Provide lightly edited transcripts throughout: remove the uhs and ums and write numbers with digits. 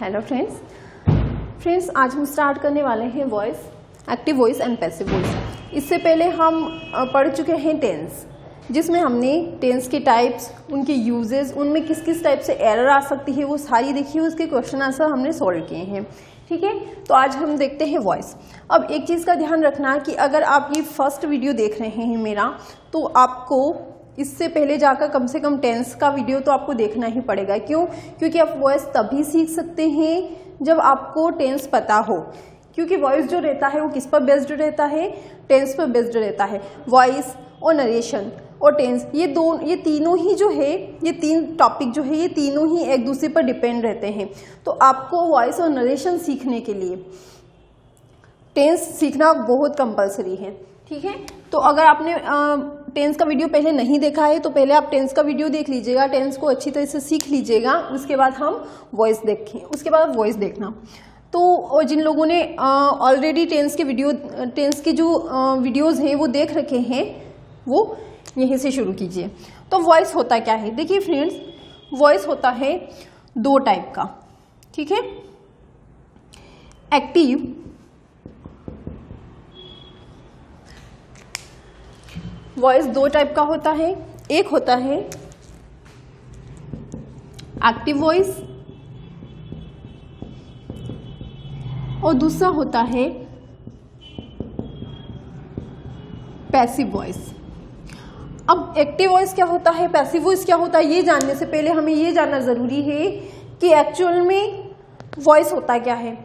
Hello friends आज हम start करने वाले हैं voice, active voice and passive voice. इससे पहले हम पढ़ चुके हैं टेंस, जिसमें हमने टेंस के टाइप्स, उनके यूजेस, उनमें किस किस टाइप से एरर आ सकती है वो सारी देखी, उसके क्वेश्चन आंसर हमने सॉल्व किए हैं। ठीक है, तो आज हम देखते हैं वॉइस। अब एक चीज़ का ध्यान रखना कि अगर आप ये फर्स्ट वीडियो देख रहे हैं मेरा, तो आपको इससे पहले जाकर कम से कम टेंस का वीडियो तो आपको देखना ही पड़ेगा। क्यों? क्योंकि आप वॉइस तभी सीख सकते हैं जब आपको टेंस पता हो। क्योंकि वॉइस जो रहता है वो किस पर बेस्ड रहता है? टेंस पर बेस्ड रहता है। वॉइस और नरेशन और टेंस, ये तीनों ही जो है, ये तीन टॉपिक जो है, ये तीनों ही एक दूसरे पर डिपेंड रहते हैं। तो आपको वॉइस और नरेशन सीखने के लिए टेंस सीखना बहुत कंपलसरी है। ठीक है, तो अगर आपने टेंस का वीडियो पहले नहीं देखा है तो पहले आप टेंस का वीडियो देख लीजिएगा, टेंस को अच्छी तरह से सीख लीजिएगा, उसके बाद हम वॉइस देखें, उसके बाद वॉइस देखना। तो जिन लोगों ने ऑलरेडी टेंस के जो वीडियोस हैं वो देख रखे हैं, वो यहीं से शुरू कीजिए। तो वॉइस होता क्या है? देखिए फ्रेंड्स, वॉइस होता है दो टाइप का। ठीक है, एक्टिव वॉइस दो टाइप का होता है। एक होता है एक्टिव वॉइस और दूसरा होता है पैसिव वॉइस। अब एक्टिव वॉइस क्या होता है, पैसिव वॉइस क्या होता है, ये जानने से पहले हमें ये जानना जरूरी है कि एक्चुअल में वॉइस होता क्या है।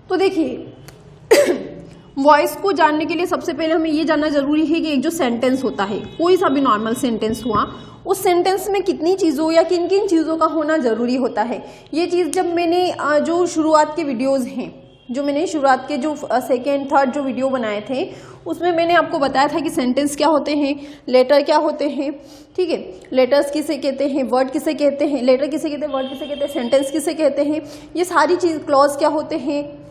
तो देखिए, वॉइस को जानने के लिए सबसे पहले हमें ये जानना जरूरी है कि एक जो सेंटेंस होता है, कोई सा भी नॉर्मल सेंटेंस हुआ, उस सेंटेंस में कितनी चीज़ों या किन किन चीज़ों का होना जरूरी होता है। ये चीज़ जब मैंने जो शुरुआत के वीडियोज़ हैं, जो मैंने शुरुआत के जो सेकेंड थर्ड जो वीडियो बनाए थे, उसमें मैंने आपको बताया था कि सेंटेंस क्या होते हैं, लेटर क्या होते हैं। ठीक है, लेटर्स किसे कहते हैं, वर्ड किसे कहते हैं, लेटर किसे कहते हैं, वर्ड किसे कहते हैं, सेंटेंस किसे कहते हैं, ये सारी चीज़, क्लॉज क्या होते हैं,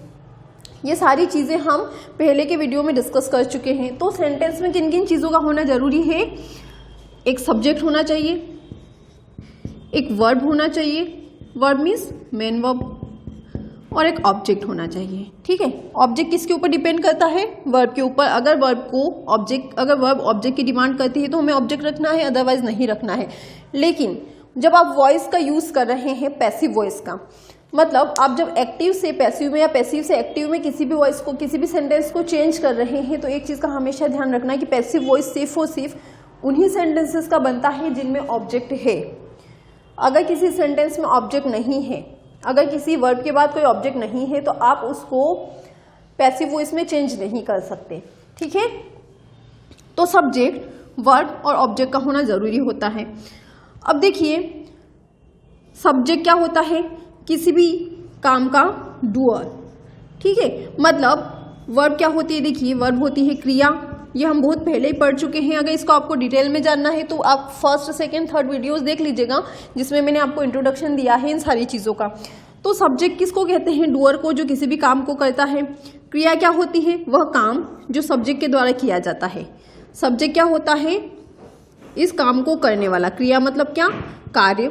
ये सारी चीज़ें हम पहले के वीडियो में डिस्कस कर चुके हैं। तो सेंटेंस में किन किन चीज़ों का होना जरूरी है? एक सब्जेक्ट होना चाहिए, एक वर्ब होना चाहिए, वर्ब मीन्स मेन वर्ब, और एक ऑब्जेक्ट होना चाहिए। ठीक है, ऑब्जेक्ट किसके ऊपर डिपेंड करता है? वर्ब के ऊपर। अगर वर्ब ऑब्जेक्ट की डिमांड करती है तो हमें ऑब्जेक्ट रखना है, अदरवाइज नहीं रखना है। लेकिन जब आप वॉइस का यूज कर रहे हैं, पैसिव वॉइस का, मतलब आप जब एक्टिव से पैसिव में या पैसिव से एक्टिव में किसी भी वॉइस को, किसी भी सेंटेंस को चेंज कर रहे हैं, तो एक चीज़ का हमेशा ध्यान रखना है कि पैसिव वॉइस सिर्फ और सिर्फ उन्हीं सेंटेंसेस का बनता है जिनमें ऑब्जेक्ट है। अगर किसी सेंटेंस में ऑब्जेक्ट नहीं है, अगर किसी वर्ब के बाद कोई ऑब्जेक्ट नहीं है, तो आप उसको पैसिव वॉइस में चेंज नहीं कर सकते। ठीक है, तो सब्जेक्ट, वर्ब और ऑब्जेक्ट का होना जरूरी होता है। अब देखिए, सब्जेक्ट क्या होता है? किसी भी काम का डूअर। ठीक है, मतलब वर्ब क्या होती है? देखिए, वर्ब होती है क्रिया, ये हम बहुत पहले ही पढ़ चुके हैं। अगर इसको आपको डिटेल में जानना है तो आप फर्स्ट, सेकंड, थर्ड वीडियोस देख लीजिएगा, जिसमें मैंने आपको इंट्रोडक्शन दिया है इन सारी चीज़ों का। तो सब्जेक्ट किसको कहते हैं? डूअर को, जो किसी भी काम को करता है। क्रिया क्या होती है? वह काम जो सब्जेक्ट के द्वारा किया जाता है। सब्जेक्ट क्या होता है? इस काम को करने वाला। क्रिया मतलब क्या? कार्य।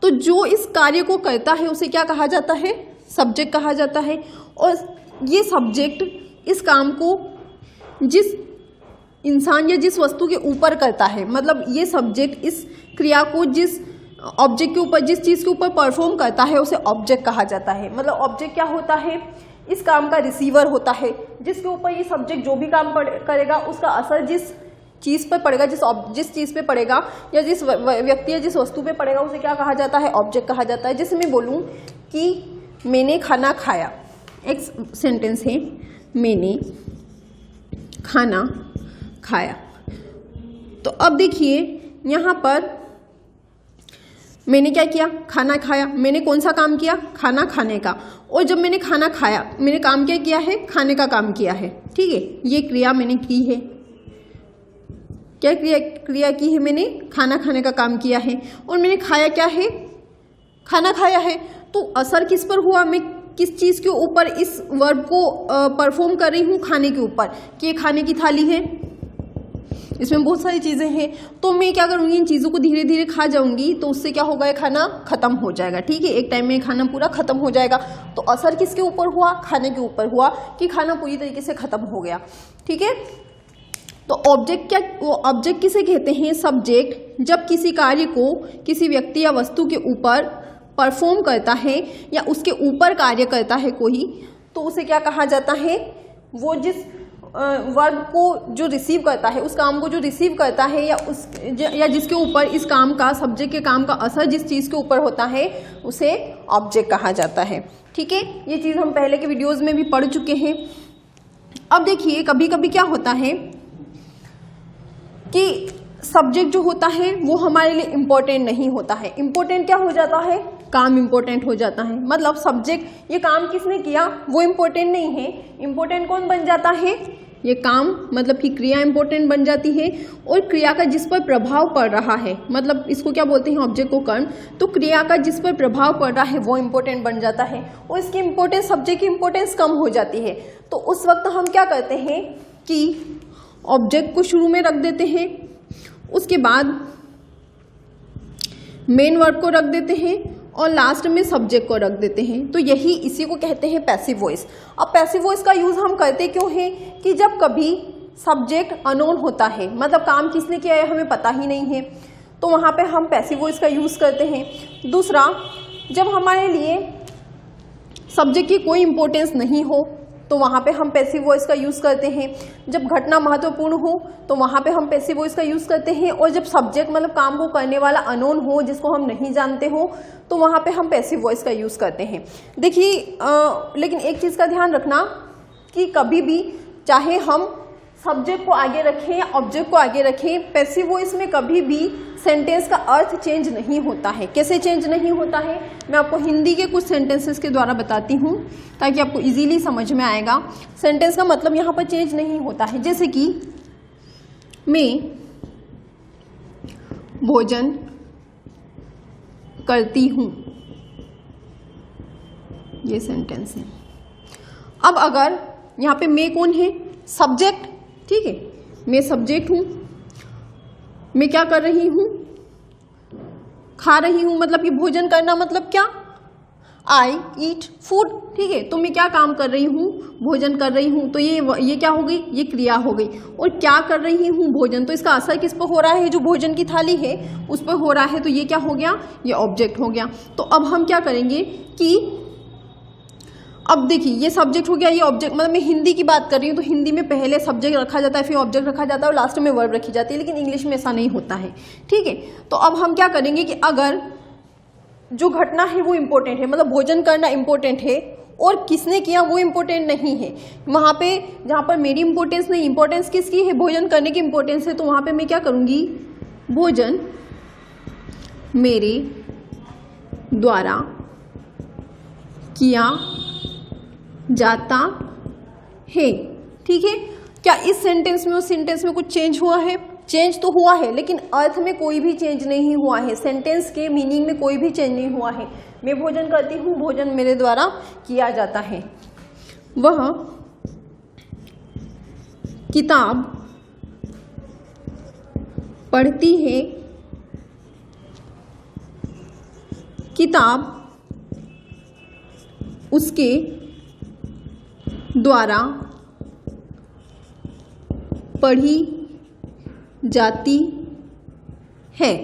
तो जो इस कार्य को करता है उसे क्या कहा जाता है? सब्जेक्ट कहा जाता है। और ये सब्जेक्ट इस काम को जिस इंसान या जिस वस्तु के ऊपर करता है, मतलब ये सब्जेक्ट इस क्रिया को जिस ऑब्जेक्ट के ऊपर, जिस चीज़ के ऊपर परफॉर्म करता है, उसे ऑब्जेक्ट कहा जाता है। मतलब ऑब्जेक्ट क्या होता है? इस काम का रिसीवर होता है, जिसके ऊपर ये सब्जेक्ट जो भी काम करेगा उसका असर जिस चीज़ पर पड़ेगा, जिस चीज़ पे पड़ेगा या जिस व्यक्ति या जिस वस्तु पे पड़ेगा, उसे क्या कहा जाता है? ऑब्जेक्ट कहा जाता है। जैसे मैं बोलूँ कि मैंने खाना खाया, एक सेंटेंस है, मैंने खाना खाया। तो अब देखिए, यहाँ पर मैंने क्या किया? खाना खाया। मैंने कौन सा काम किया? खाना खाने का। और जब मैंने खाना खाया, मैंने काम क्या किया है? खाने का काम किया है। ठीक है, ये क्रिया मैंने की है। क्या क्रिया की है? मैंने खाना खाने का काम किया है। और मैंने खाया क्या है? खाना खाया है। तो असर किस पर हुआ? मैं किस चीज़ के ऊपर इस वर्ब को परफॉर्म कर रही हूँ? खाने के ऊपर। कि ये खाने की थाली है, इसमें बहुत सारी चीज़ें हैं। तो मैं क्या करूँगी, इन चीज़ों को धीरे धीरे खा जाऊँगी, तो उससे क्या होगा, ये खाना ख़त्म हो जाएगा। ठीक है, एक टाइम में खाना पूरा ख़त्म हो जाएगा। तो असर किसके ऊपर हुआ, खाने के ऊपर हुआ कि खाना पूरी तरीके से ख़त्म हो गया। ठीक है, तो ऑब्जेक्ट क्या, वो ऑब्जेक्ट किसे कहते हैं, सब्जेक्ट। जब किसी कार्य को किसी व्यक्ति या वस्तु के ऊपर परफॉर्म करता है या उसके ऊपर कार्य करता है कोई, तो उसे क्या कहा जाता है, वो जिस वर्ग को जो रिसीव करता है, उस काम को जो रिसीव करता है या जिसके ऊपर इस काम का, सब्जेक्ट के काम का असर जिस चीज़ के ऊपर होता है, उसे ऑब्जेक्ट कहा जाता है। ठीक है, ये चीज़ हम पहले के वीडियोस में भी पढ़ चुके हैं। अब देखिए, कभी कभी क्या होता है कि सब्जेक्ट जो होता है वो हमारे लिए इम्पोर्टेंट नहीं होता है। इम्पोर्टेंट क्या हो जाता है, काम इम्पोर्टेंट हो जाता है। मतलब सब्जेक्ट, ये काम किसने किया वो इम्पोर्टेंट नहीं है, इम्पोर्टेंट कौन बन जाता है, ये काम, मतलब कि क्रिया इम्पोर्टेंट बन जाती है। और क्रिया का जिस पर प्रभाव पड़ रहा है, मतलब इसको क्या बोलते हैं, ऑब्जेक्ट को कर्म, तो क्रिया का जिस पर प्रभाव पड़ रहा है वो इम्पोर्टेंट बन जाता है और इसकी इम्पोर्टेंस, सब्जेक्ट की इम्पोर्टेंस कम हो जाती है। तो उस वक्त हम क्या करते हैं कि ऑब्जेक्ट को शुरू में रख देते हैं, उसके बाद मेन वर्ब को रख देते हैं और लास्ट में सब्जेक्ट को रख देते हैं। तो यही, इसी को कहते हैं पैसिव वॉइस। अब पैसिव वॉइस का यूज हम करते क्यों हैं कि जब कभी सब्जेक्ट अननोन होता है, मतलब काम किसने किया है हमें पता ही नहीं है, तो वहाँ पे हम पैसिव वॉइस का यूज करते हैं। दूसरा, जब हमारे लिए सब्जेक्ट की कोई इंपॉर्टेंस नहीं हो तो वहाँ पे हम पैसिव वॉइस का यूज़ करते हैं। जब घटना महत्वपूर्ण हो तो वहाँ पे हम पैसिव वॉइस का यूज़ करते हैं। और जब सब्जेक्ट, मतलब काम को करने वाला अननोन हो, जिसको हम नहीं जानते हो, तो वहाँ पे हम पैसिव वॉइस का यूज़ करते हैं। देखिए, लेकिन एक चीज़ का ध्यान रखना कि कभी भी, चाहे हम सब्जेक्ट को आगे रखें या ऑब्जेक्ट को आगे रखें, पैसिव वॉइस में कभी भी सेंटेंस का अर्थ चेंज नहीं होता है। कैसे चेंज नहीं होता है, मैं आपको हिंदी के कुछ सेंटेंसेस के द्वारा बताती हूँ ताकि आपको इजीली समझ में आएगा। सेंटेंस का मतलब यहाँ पर चेंज नहीं होता है। जैसे कि मैं भोजन करती हूँ, ये सेंटेंस है। अब अगर यहाँ पे मैं कौन है, सब्जेक्ट। ठीक है, मैं सब्जेक्ट हूं, मैं क्या कर रही हूं, खा रही हूं, मतलब कि भोजन करना मतलब क्या, आई ईट फूड। ठीक है, तो मैं क्या काम कर रही हूं, भोजन कर रही हूं, तो ये क्या हो गई, ये क्रिया हो गई। और क्या कर रही हूं, भोजन, तो इसका असर किस पर हो रहा है, जो भोजन की थाली है उस पर हो रहा है, तो ये क्या हो गया, ये ऑब्जेक्ट हो गया। तो अब हम क्या करेंगे कि, अब देखिए, ये सब्जेक्ट हो गया, ये ऑब्जेक्ट, मतलब मैं हिंदी की बात कर रही हूँ तो हिंदी में पहले सब्जेक्ट रखा जाता है, फिर ऑब्जेक्ट रखा जाता है और लास्ट में वर्ब रखी जाती है, लेकिन इंग्लिश में ऐसा नहीं होता है। ठीक है, तो अब हम क्या करेंगे कि अगर जो घटना है वो इम्पोर्टेंट है, मतलब भोजन करना इम्पोर्टेंट है और किसने किया वो इम्पोर्टेंट नहीं है, वहाँ पे जहाँ पर मेरी इंपॉर्टेंस नहीं, इंपॉर्टेंस किसकी है, भोजन करने की इंपॉर्टेंस है, तो वहाँ पे मैं क्या करूँगी, भोजन मेरे द्वारा किया जाता है। ठीक है, क्या इस सेंटेंस में उस सेंटेंस में कुछ चेंज हुआ है, चेंज तो हुआ है, लेकिन अर्थ में कोई भी चेंज नहीं हुआ है, सेंटेंस के मीनिंग में कोई भी चेंज नहीं हुआ है। मैं भोजन करती हूँ, भोजन मेरे द्वारा किया जाता है। वह किताब पढ़ती है, किताब उसके द्वारा पढ़ी जाती है।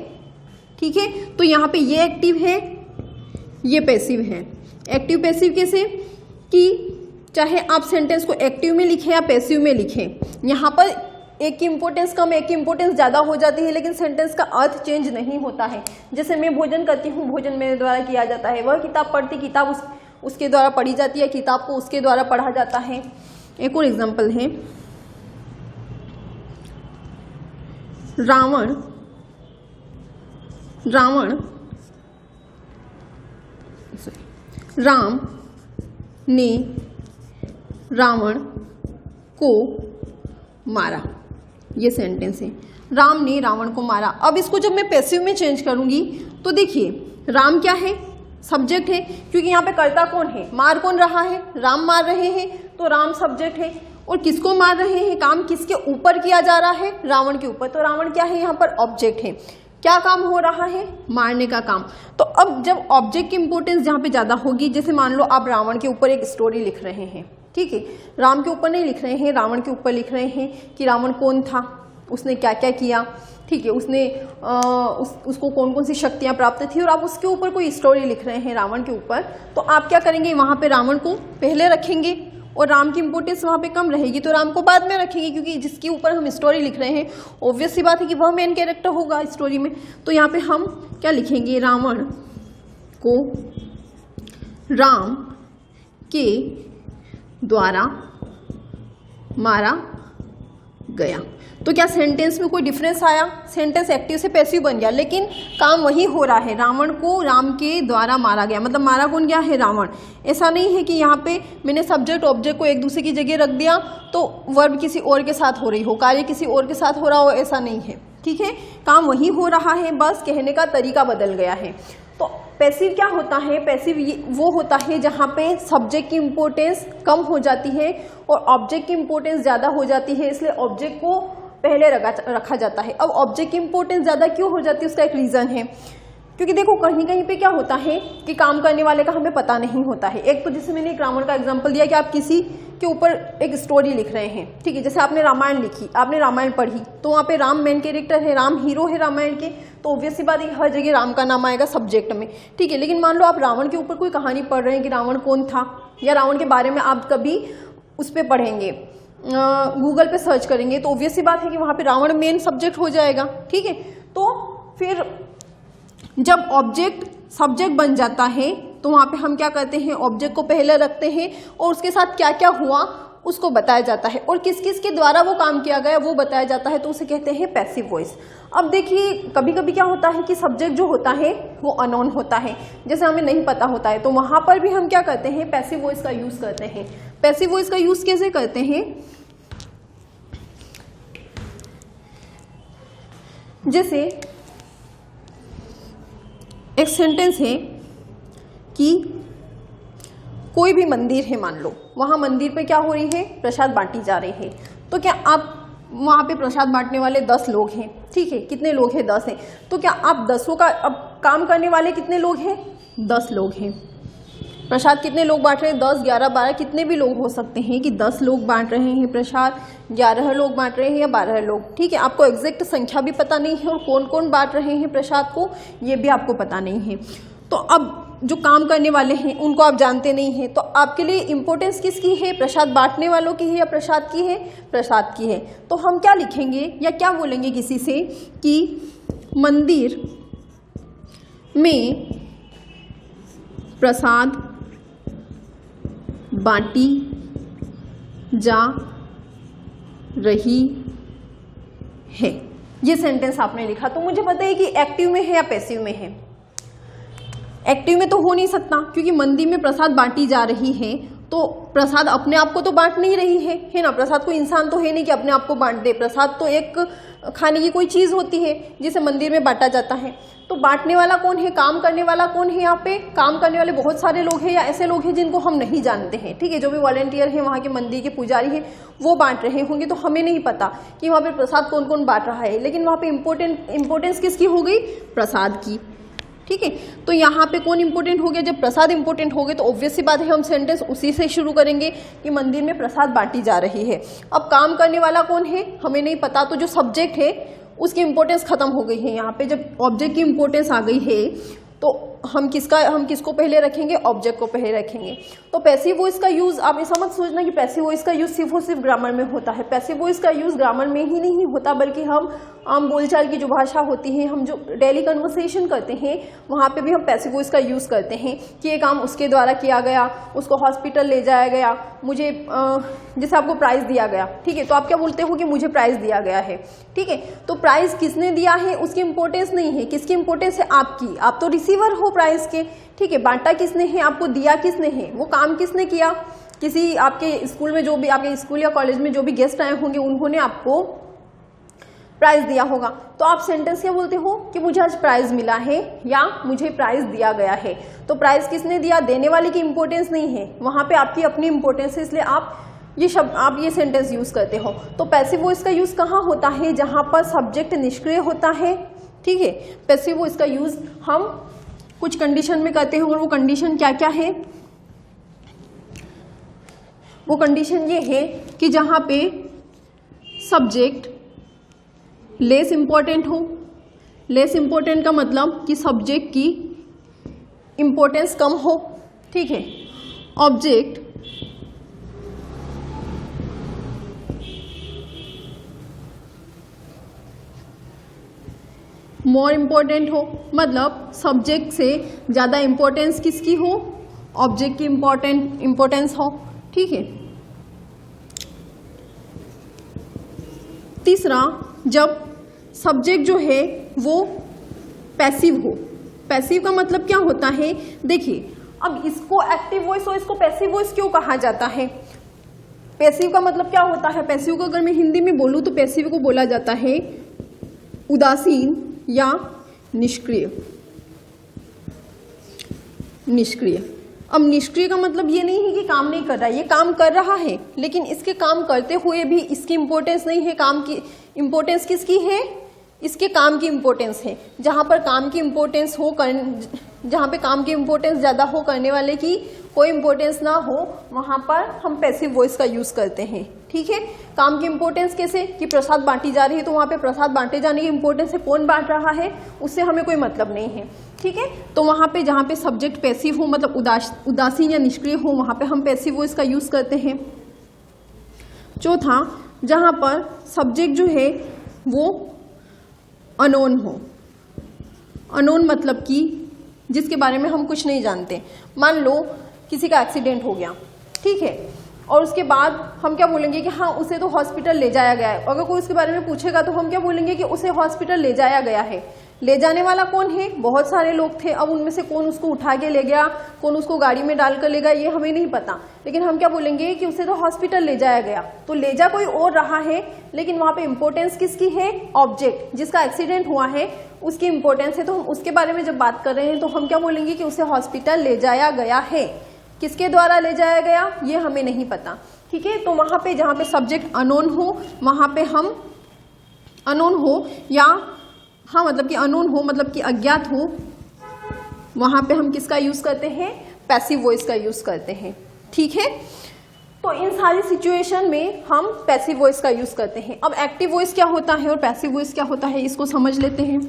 ठीक है, तो यहाँ पे ये एक्टिव है, ये पैसिव है। एक्टिव पैसिव कैसे, कि चाहे आप सेंटेंस को एक्टिव में लिखें या पैसिव में लिखें, यहाँ पर एक की इंपॉर्टेंस कम, एक की इंपॉर्टेंस ज़्यादा हो जाती है, लेकिन सेंटेंस का अर्थ चेंज नहीं होता है। जैसे मैं भोजन करती हूँ, भोजन मेरे द्वारा किया जाता है। वह किताब पढ़ती, किताब उसके द्वारा पढ़ी जाती है, किताब को उसके द्वारा पढ़ा जाता है। एक और एग्जाम्पल है, रावण राम ने रावण को मारा, ये सेंटेंस है, राम ने रावण को मारा। अब इसको जब मैं पैसिव में चेंज करूंगी तो देखिए, राम क्या है, सब्जेक्ट है, क्योंकि यहाँ पे कर्ता कौन है, मार कौन रहा है, राम मार रहे हैं, तो राम सब्जेक्ट है। और किसको मार रहे हैं, काम किसके ऊपर किया जा रहा है, रावण के ऊपर। तो रावण क्या है, यहाँ पर ऑब्जेक्ट है, क्या काम हो रहा है, मारने का काम। तो अब जब ऑब्जेक्ट की इंपॉर्टेंस जहाँ पे ज्यादा होगी, जैसे मान लो आप रावण के ऊपर एक स्टोरी लिख रहे हैं, ठीक है, राम के ऊपर नहीं लिख रहे हैं, रावण के ऊपर लिख रहे हैं कि रावण कौन था, उसने क्या क्या किया, ठीक है, उसने उसको कौन कौन सी शक्तियां प्राप्त थी, और आप उसके ऊपर कोई स्टोरी लिख रहे हैं रावण के ऊपर, तो आप क्या करेंगे, वहां पे रावण को पहले रखेंगे और राम की इंपोर्टेंस वहां पे कम रहेगी, तो राम को बाद में रखेंगे, क्योंकि जिसके ऊपर हम स्टोरी लिख रहे हैं ऑब्वियस सी बात है कि वह मेन कैरेक्टर होगा स्टोरी में। तो यहाँ पे हम क्या लिखेंगे, रावण को राम के द्वारा मारा गया। तो क्या सेंटेंस में कोई डिफरेंस आया, सेंटेंस एक्टिव से पैसिव बन गया, लेकिन काम वही हो रहा है, रावण को राम के द्वारा मारा गया, मतलब मारा कौन गया है, रावण। ऐसा नहीं है कि यहाँ पे मैंने सब्जेक्ट ऑब्जेक्ट को एक दूसरे की जगह रख दिया तो वर्ब किसी और के साथ हो रही हो, कार्य किसी और के साथ हो रहा हो, ऐसा नहीं है, ठीक है, काम वही हो रहा है, बस कहने का तरीका बदल गया है। तो पैसिव क्या होता है, पैसिव वो होता है जहाँ पे सब्जेक्ट की इंपॉर्टेंस कम हो जाती है और ऑब्जेक्ट की इंपॉर्टेंस ज़्यादा हो जाती है, इसलिए ऑब्जेक्ट को पहले रखा जाता है। अब ऑब्जेक्ट की इंपॉर्टेंस ज़्यादा क्यों हो जाती है, उसका एक रीज़न है, क्योंकि देखो कहीं कहीं पे क्या होता है कि काम करने वाले का हमें पता नहीं होता है। एक तो जैसे मैंने एक रावण का एग्जांपल दिया कि आप किसी के ऊपर एक स्टोरी लिख रहे हैं, ठीक है, जैसे आपने रामायण लिखी, आपने रामायण पढ़ी, तो वहाँ पे राम मेन कैरेक्टर है, राम हीरो है रामायण के, तो ऑब्वियस सी बात है हर जगह राम का नाम आएगा सब्जेक्ट में, ठीक है। लेकिन मान लो आप रावण के ऊपर कोई कहानी पढ़ रहे हैं कि रावण कौन था, या रावण के बारे में आप कभी उस पर पढ़ेंगे, गूगल पे सर्च करेंगे, तो ऑब्वियस सी बात है कि वहाँ पे रावण मेन सब्जेक्ट हो जाएगा, ठीक है। तो फिर जब ऑब्जेक्ट सब्जेक्ट बन जाता है तो वहाँ पे हम क्या करते हैं, ऑब्जेक्ट को पहले रखते हैं और उसके साथ क्या क्या हुआ उसको बताया जाता है, और किस किस के द्वारा वो काम किया गया वो बताया जाता है, तो उसे कहते हैं पैसिव वॉइस। अब देखिए कभी कभी क्या होता है कि सब्जेक्ट जो होता है वो अननोन होता है, जैसे हमें नहीं पता होता है, तो वहाँ पर भी हम क्या करते हैं, पैसिव वॉइस का यूज़ करते हैं। पैसिव वॉइस का यूज़ कैसे करते हैं, जैसे एक सेंटेंस है कि कोई भी मंदिर है, मान लो वहां मंदिर पे क्या हो रही है, प्रसाद बांटी जा रही है, तो क्या आप वहां पे प्रसाद बांटने वाले 10 लोग हैं, ठीक है, कितने लोग हैं, 10 हैं, तो क्या आप 10 का, अब काम करने वाले कितने लोग हैं, 10 लोग हैं, प्रसाद कितने लोग बांट रहे हैं, 10, 11, 12 कितने भी लोग हो सकते हैं कि 10 लोग बांट रहे हैं प्रसाद, 11 लोग बांट रहे हैं या 12 लोग, ठीक है, आपको एग्जैक्ट संख्या भी पता नहीं है और कौन कौन बांट रहे हैं प्रसाद को ये भी आपको पता नहीं है। तो अब जो काम करने वाले हैं उनको आप जानते नहीं हैं, तो आपके लिए इंपॉर्टेंस किसकी है, प्रसाद बांटने वालों की है या प्रसाद की है, प्रसाद की है। तो हम क्या लिखेंगे या क्या बोलेंगे किसी से कि मंदिर में प्रसाद बांटी जा रही है, ये सेंटेंस आपने लिखा। तो मुझे बताइए कि एक्टिव में है या पैसिव में है। एक्टिव में तो हो नहीं सकता, क्योंकि मंदिर में प्रसाद बांटी जा रही है, तो प्रसाद अपने आप को तो बांट नहीं रही है ना, प्रसाद कोई इंसान तो है नहीं कि अपने आप को बांट दे, प्रसाद तो एक खाने की कोई चीज़ होती है जिसे मंदिर में बांटा जाता है। तो बांटने वाला कौन है, काम करने वाला कौन है, यहाँ पे काम करने वाले बहुत सारे लोग हैं या ऐसे लोग हैं जिनको हम नहीं जानते हैं, ठीक है, जो भी वॉलंटियर हैं वहाँ के मंदिर के पुजारी हैं वो बांट रहे होंगे, तो हमें नहीं पता कि वहाँ पे प्रसाद कौन कौन बांट रहा है, लेकिन वहाँ पे इंपॉर्टेंस किसकी हो गई, प्रसाद की, ठीक है। तो यहाँ पे कौन इंपॉर्टेंट हो गया, जब प्रसाद इंपॉर्टेंट हो गए तो ऑब्वियस सी बात है हम सेंटेंस उसी से शुरू करेंगे कि मंदिर में प्रसाद बांटी जा रही है। अब काम करने वाला कौन है हमें नहीं पता, तो जो सब्जेक्ट है उसकी इंपॉर्टेंस खत्म हो गई है। यहाँ पे जब ऑब्जेक्ट की इंपॉर्टेंस आ गई है तो हम किसको पहले रखेंगे, ऑब्जेक्ट को पहले रखेंगे। तो पैसिव वॉइस का यूज आप ऐसा मत सोचना कि पैसिव वॉइस का यूज सिर्फ और सिर्फ ग्रामर में होता है। पैसिव वॉइस का यूज ग्रामर में ही नहीं होता, बल्कि हम आम बोलचाल की जो भाषा होती है, हम जो डेली कन्वर्सेशन करते हैं वहाँ पे भी हम पैसिव वॉइस का यूज करते हैं कि ये काम उसके द्वारा किया गया, उसको हॉस्पिटल ले जाया गया, मुझे जैसे आपको प्राइज दिया गया, ठीक है, तो आप क्या बोलते हो कि मुझे प्राइज दिया गया है, ठीक है। तो प्राइज किसने दिया है उसकी इंपॉर्टेंस नहीं है, किसकी इंपॉर्टेंस है, आपकी, आप तो रिसीवर हो प्राइज के, ठीक है। बांटा किसने है, आपको दिया किसने है, वो काम किसने किया, किसी आपके स्कूल में जो भी आपके स्कूल या कॉलेज में जो भी गेस्ट आए होंगे उन्होंने आपको प्राइज दिया होगा। तो आप सेंटेंस क्या बोलते हो कि मुझे आज प्राइज मिला है या मुझे प्राइज दिया गया है। तो प्राइज किसने दिया, देने वाले की इंपॉर्टेंस नहीं है, वहां पे आपकी अपनी इंपॉर्टेंस है, इसलिए आप ये शब्द आप ये सेंटेंस यूज करते हो। तो पैसिव वॉइस का यूज कहाँ होता है? जहां पर सब्जेक्ट निष्क्रिय होता है, ठीक है। पैसिव वॉइस का यूज हम कुछ कंडीशन में करते हैं, और वो कंडीशन क्या क्या है? वो कंडीशन ये है कि जहां पे सब्जेक्ट लेस इंपॉर्टेंट हो। लेस इंपॉर्टेंट का मतलब कि सब्जेक्ट की इंपॉर्टेंस कम हो, ठीक है। ऑब्जेक्ट मोर इंपॉर्टेंट हो, मतलब सब्जेक्ट से ज्यादा इंपॉर्टेंस किसकी हो? ऑब्जेक्ट की इंपॉर्टेंस हो, ठीक है। तीसरा, जब सब्जेक्ट जो है वो पैसिव हो। पैसिव का मतलब क्या होता है? देखिए, अब इसको एक्टिव वॉइस और इसको पैसिव वॉइस क्यों कहा जाता है? पैसिव का मतलब क्या होता है? पैसिव को अगर मैं हिंदी में बोलूं तो पैसिव को बोला जाता है उदासीन या निष्क्रिय। निष्क्रिय। अब निष्क्रिय का मतलब ये नहीं है कि काम नहीं कर रहा है, ये काम कर रहा है, लेकिन इसके काम करते हुए भी इसकी इंपॉर्टेंस नहीं है। काम की इंपॉर्टेंस किसकी है? इसके काम की इंपॉर्टेंस है। जहां पर काम की इंपॉर्टेंस हो, जहां पे काम की इंपॉर्टेंस ज्यादा हो, करने वाले की कोई इंपॉर्टेंस ना हो, वहां पर हम पैसिव वॉइस का यूज करते हैं, ठीक है। काम की इंपॉर्टेंस कैसे? कि प्रसाद बांटी जा रही है, तो वहां पे प्रसाद बांटे जाने की इंपॉर्टेंस है, कौन बांट रहा है उससे हमें कोई मतलब नहीं है, ठीक है। तो वहां पे जहां पे सब्जेक्ट पैसिव हो, मतलब उदासीन या निष्क्रिय हो, वहां पे हम पैसिव वॉइस का यूज करते हैं। चौथा, जहां पर सब्जेक्ट जो है वो अनोन हो। अनोन मतलब कि जिसके बारे में हम कुछ नहीं जानते। मान लो किसी का एक्सीडेंट हो गया, ठीक है, और उसके बाद हम क्या बोलेंगे कि हाँ उसे तो हॉस्पिटल ले जाया गया है। अगर कोई उसके बारे में पूछेगा तो हम क्या बोलेंगे कि उसे हॉस्पिटल ले जाया गया है। ले जाने वाला कौन है? बहुत सारे लोग थे। अब उनमें से कौन उसको उठा के ले गया, कौन उसको गाड़ी में डालकर ले गया, ये हमें नहीं पता। लेकिन हम क्या बोलेंगे कि उसे तो हॉस्पिटल ले जाया गया। तो ले जा कोई और रहा है, लेकिन वहां पे इंपॉर्टेंस किसकी है? ऑब्जेक्ट जिसका एक्सीडेंट हुआ है उसकी इंपॉर्टेंस है। तो हम उसके बारे में जब बात कर रहे हैं तो हम क्या बोलेंगे कि उसे हॉस्पिटल ले जाया गया है। किसके द्वारा ले जाया गया ये हमें नहीं पता, ठीक है। तो वहां पे जहां पे सब्जेक्ट अनोन हो, वहां पे हम अनोन हो या हाँ मतलब कि अनोन हो मतलब कि अज्ञात हो, वहां पे हम किसका यूज करते हैं? पैसिव वॉइस का यूज करते हैं, ठीक है। तो इन सारी सिचुएशन में हम पैसिव वॉइस का यूज करते हैं। अब एक्टिव वॉइस क्या होता है और पैसिव वॉइस क्या होता है, इसको समझ लेते हैं।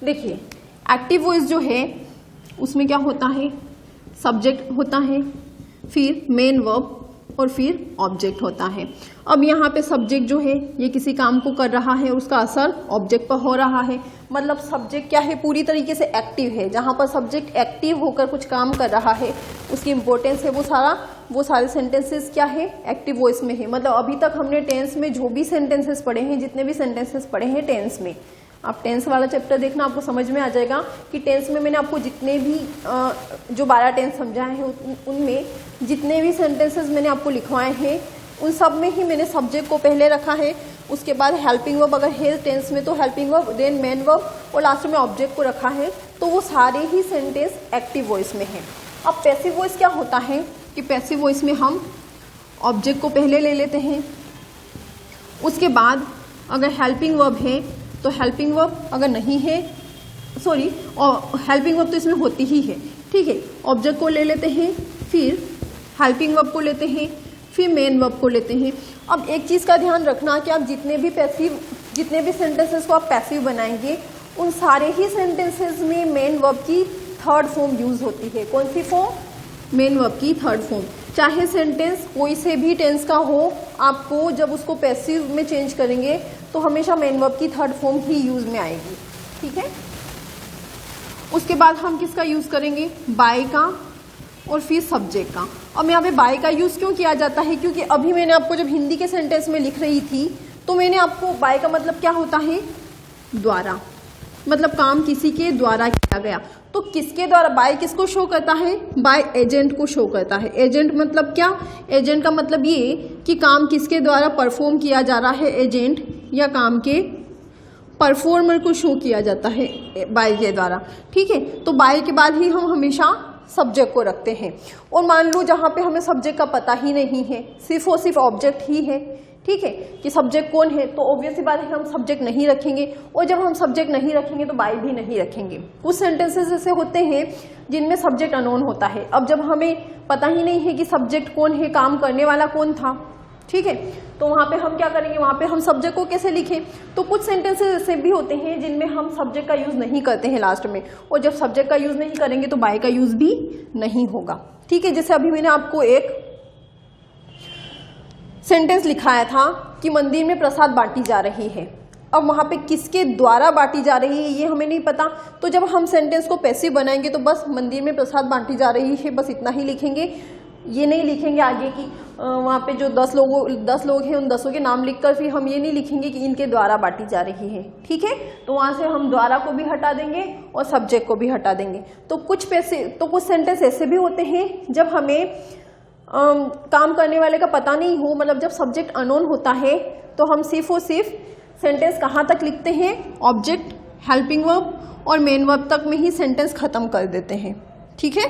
देखिए, एक्टिव वॉइस जो है उसमें क्या होता है? सब्जेक्ट होता है, फिर मेन वर्ब और फिर ऑब्जेक्ट होता है। अब यहाँ पे सब्जेक्ट जो है ये किसी काम को कर रहा है, उसका असर ऑब्जेक्ट पर हो रहा है। मतलब सब्जेक्ट क्या है? पूरी तरीके से एक्टिव है। जहाँ पर सब्जेक्ट एक्टिव होकर कुछ काम कर रहा है उसकी इंपॉर्टेंस है, वो सारे सेंटेंसेस क्या है? एक्टिव वॉइस में है। मतलब अभी तक हमने टेंस में जो भी सेंटेंसेस पढ़े हैं, जितने भी सेंटेंसेस पढ़े हैं टेंस में, आप टेंस वाला चैप्टर देखना, आपको समझ में आ जाएगा कि टेंस में मैंने आपको जितने भी जो 12 टेंस समझाए हैं उनमें जितने भी सेंटेंसेस मैंने आपको लिखवाए हैं उन सब में ही मैंने सब्जेक्ट को पहले रखा है। उसके बाद हेल्पिंग वर्ब अगर है टेंस में तो helping verb, then main verb और लास्ट में ऑब्जेक्ट को रखा है। तो वो सारे ही सेंटेंस एक्टिव वॉइस में है। अब पैसिव वॉइस क्या होता है कि पैसिव वॉइस में हम ऑब्जेक्ट को पहले ले लेते हैं, उसके बाद अगर हेल्पिंग वर्ब है तो हेल्पिंग वर्ब, अगर नहीं है सॉरी हेल्पिंग वर्ब तो इसमें होती ही है, ठीक है। ऑब्जेक्ट को ले लेते हैं, फिर हेल्पिंग वर्ब को लेते हैं, फिर मेन वर्ब को लेते हैं। अब एक चीज़ का ध्यान रखना कि आप जितने भी सेंटेंसेस को आप पैसिव बनाएंगे उन सारे ही सेंटेंसेस में मेन वर्ब की थर्ड फॉर्म यूज होती है। कौन सी फॉर्म? मेन वर्ब की थर्ड फॉर्म। चाहे सेंटेंस कोई से भी टेंस का हो, आपको जब उसको पैसिव में चेंज करेंगे तो हमेशा मेन वर्ब की थर्ड फॉर्म ही यूज में आएगी, ठीक है। उसके बाद हम किसका यूज करेंगे? बाय का और फिर सब्जेक्ट का। अब यहाँ पे बाय का यूज क्यों किया जाता है? क्योंकि अभी मैंने आपको जब हिंदी के सेंटेंस में लिख रही थी तो मैंने आपको बाय का मतलब क्या होता है? द्वारा, मतलब काम किसी के द्वारा किया गया। तो किसके द्वारा? बाय किसको शो करता है? बाय एजेंट को शो करता है। एजेंट मतलब क्या? एजेंट का मतलब ये कि काम किसके द्वारा परफॉर्म किया जा रहा है, एजेंट या काम के परफॉर्मर को शो किया जाता है बाय के द्वारा, ठीक है। तो बाय के बाद ही हम हमेशा सब्जेक्ट को रखते हैं। और मान लो जहाँ पे हमें सब्जेक्ट का पता ही नहीं है, सिर्फ और सिर्फ ऑब्जेक्ट ही है, ठीक है, कि सब्जेक्ट कौन है, तो ऑब्वियस सी बात है हम सब्जेक्ट नहीं रखेंगे। और जब हम सब्जेक्ट नहीं रखेंगे तो बाय भी नहीं रखेंगे। कुछ सेंटेंसेस ऐसे होते हैं जिनमें सब्जेक्ट अननोन होता है। अब जब हमें पता ही नहीं है कि सब्जेक्ट कौन है, काम करने वाला कौन था, ठीक है, तो वहाँ पे हम क्या करेंगे, वहाँ पे हम सब्जेक्ट को कैसे लिखें। तो कुछ सेंटेंसेस ऐसे भी होते हैं जिनमें हम सब्जेक्ट का यूज़ नहीं करते हैं लास्ट में, और जब सब्जेक्ट का यूज़ नहीं करेंगे तो बाय का यूज़ भी नहीं होगा, ठीक है। जैसे अभी मैंने आपको एक सेंटेंस लिखाया था कि मंदिर में प्रसाद बांटी जा रही है। अब वहाँ पे किसके द्वारा बांटी जा रही है ये हमें नहीं पता, तो जब हम सेंटेंस को पैसिव बनाएंगे तो बस मंदिर में प्रसाद बांटी जा रही है, बस इतना ही लिखेंगे। ये नहीं लिखेंगे आगे कि वहाँ पे जो 10 लोग हैं उन 10 के नाम लिखकर फिर हम ये नहीं लिखेंगे कि इनके द्वारा बांटी जा रही है, ठीक है। तो वहाँ से हम द्वारा को भी हटा देंगे और सब्जेक्ट को भी हटा देंगे। तो कुछ सेंटेंस ऐसे भी होते हैं जब हमें काम करने वाले का पता नहीं हो, मतलब जब सब्जेक्ट अननोन होता है, तो हम सिर्फ और सिर्फ सेंटेंस कहाँ तक लिखते हैं, ऑब्जेक्ट, हेल्पिंग वर्ब और मेन वर्ब तक में ही सेंटेंस खत्म कर देते हैं, ठीक है।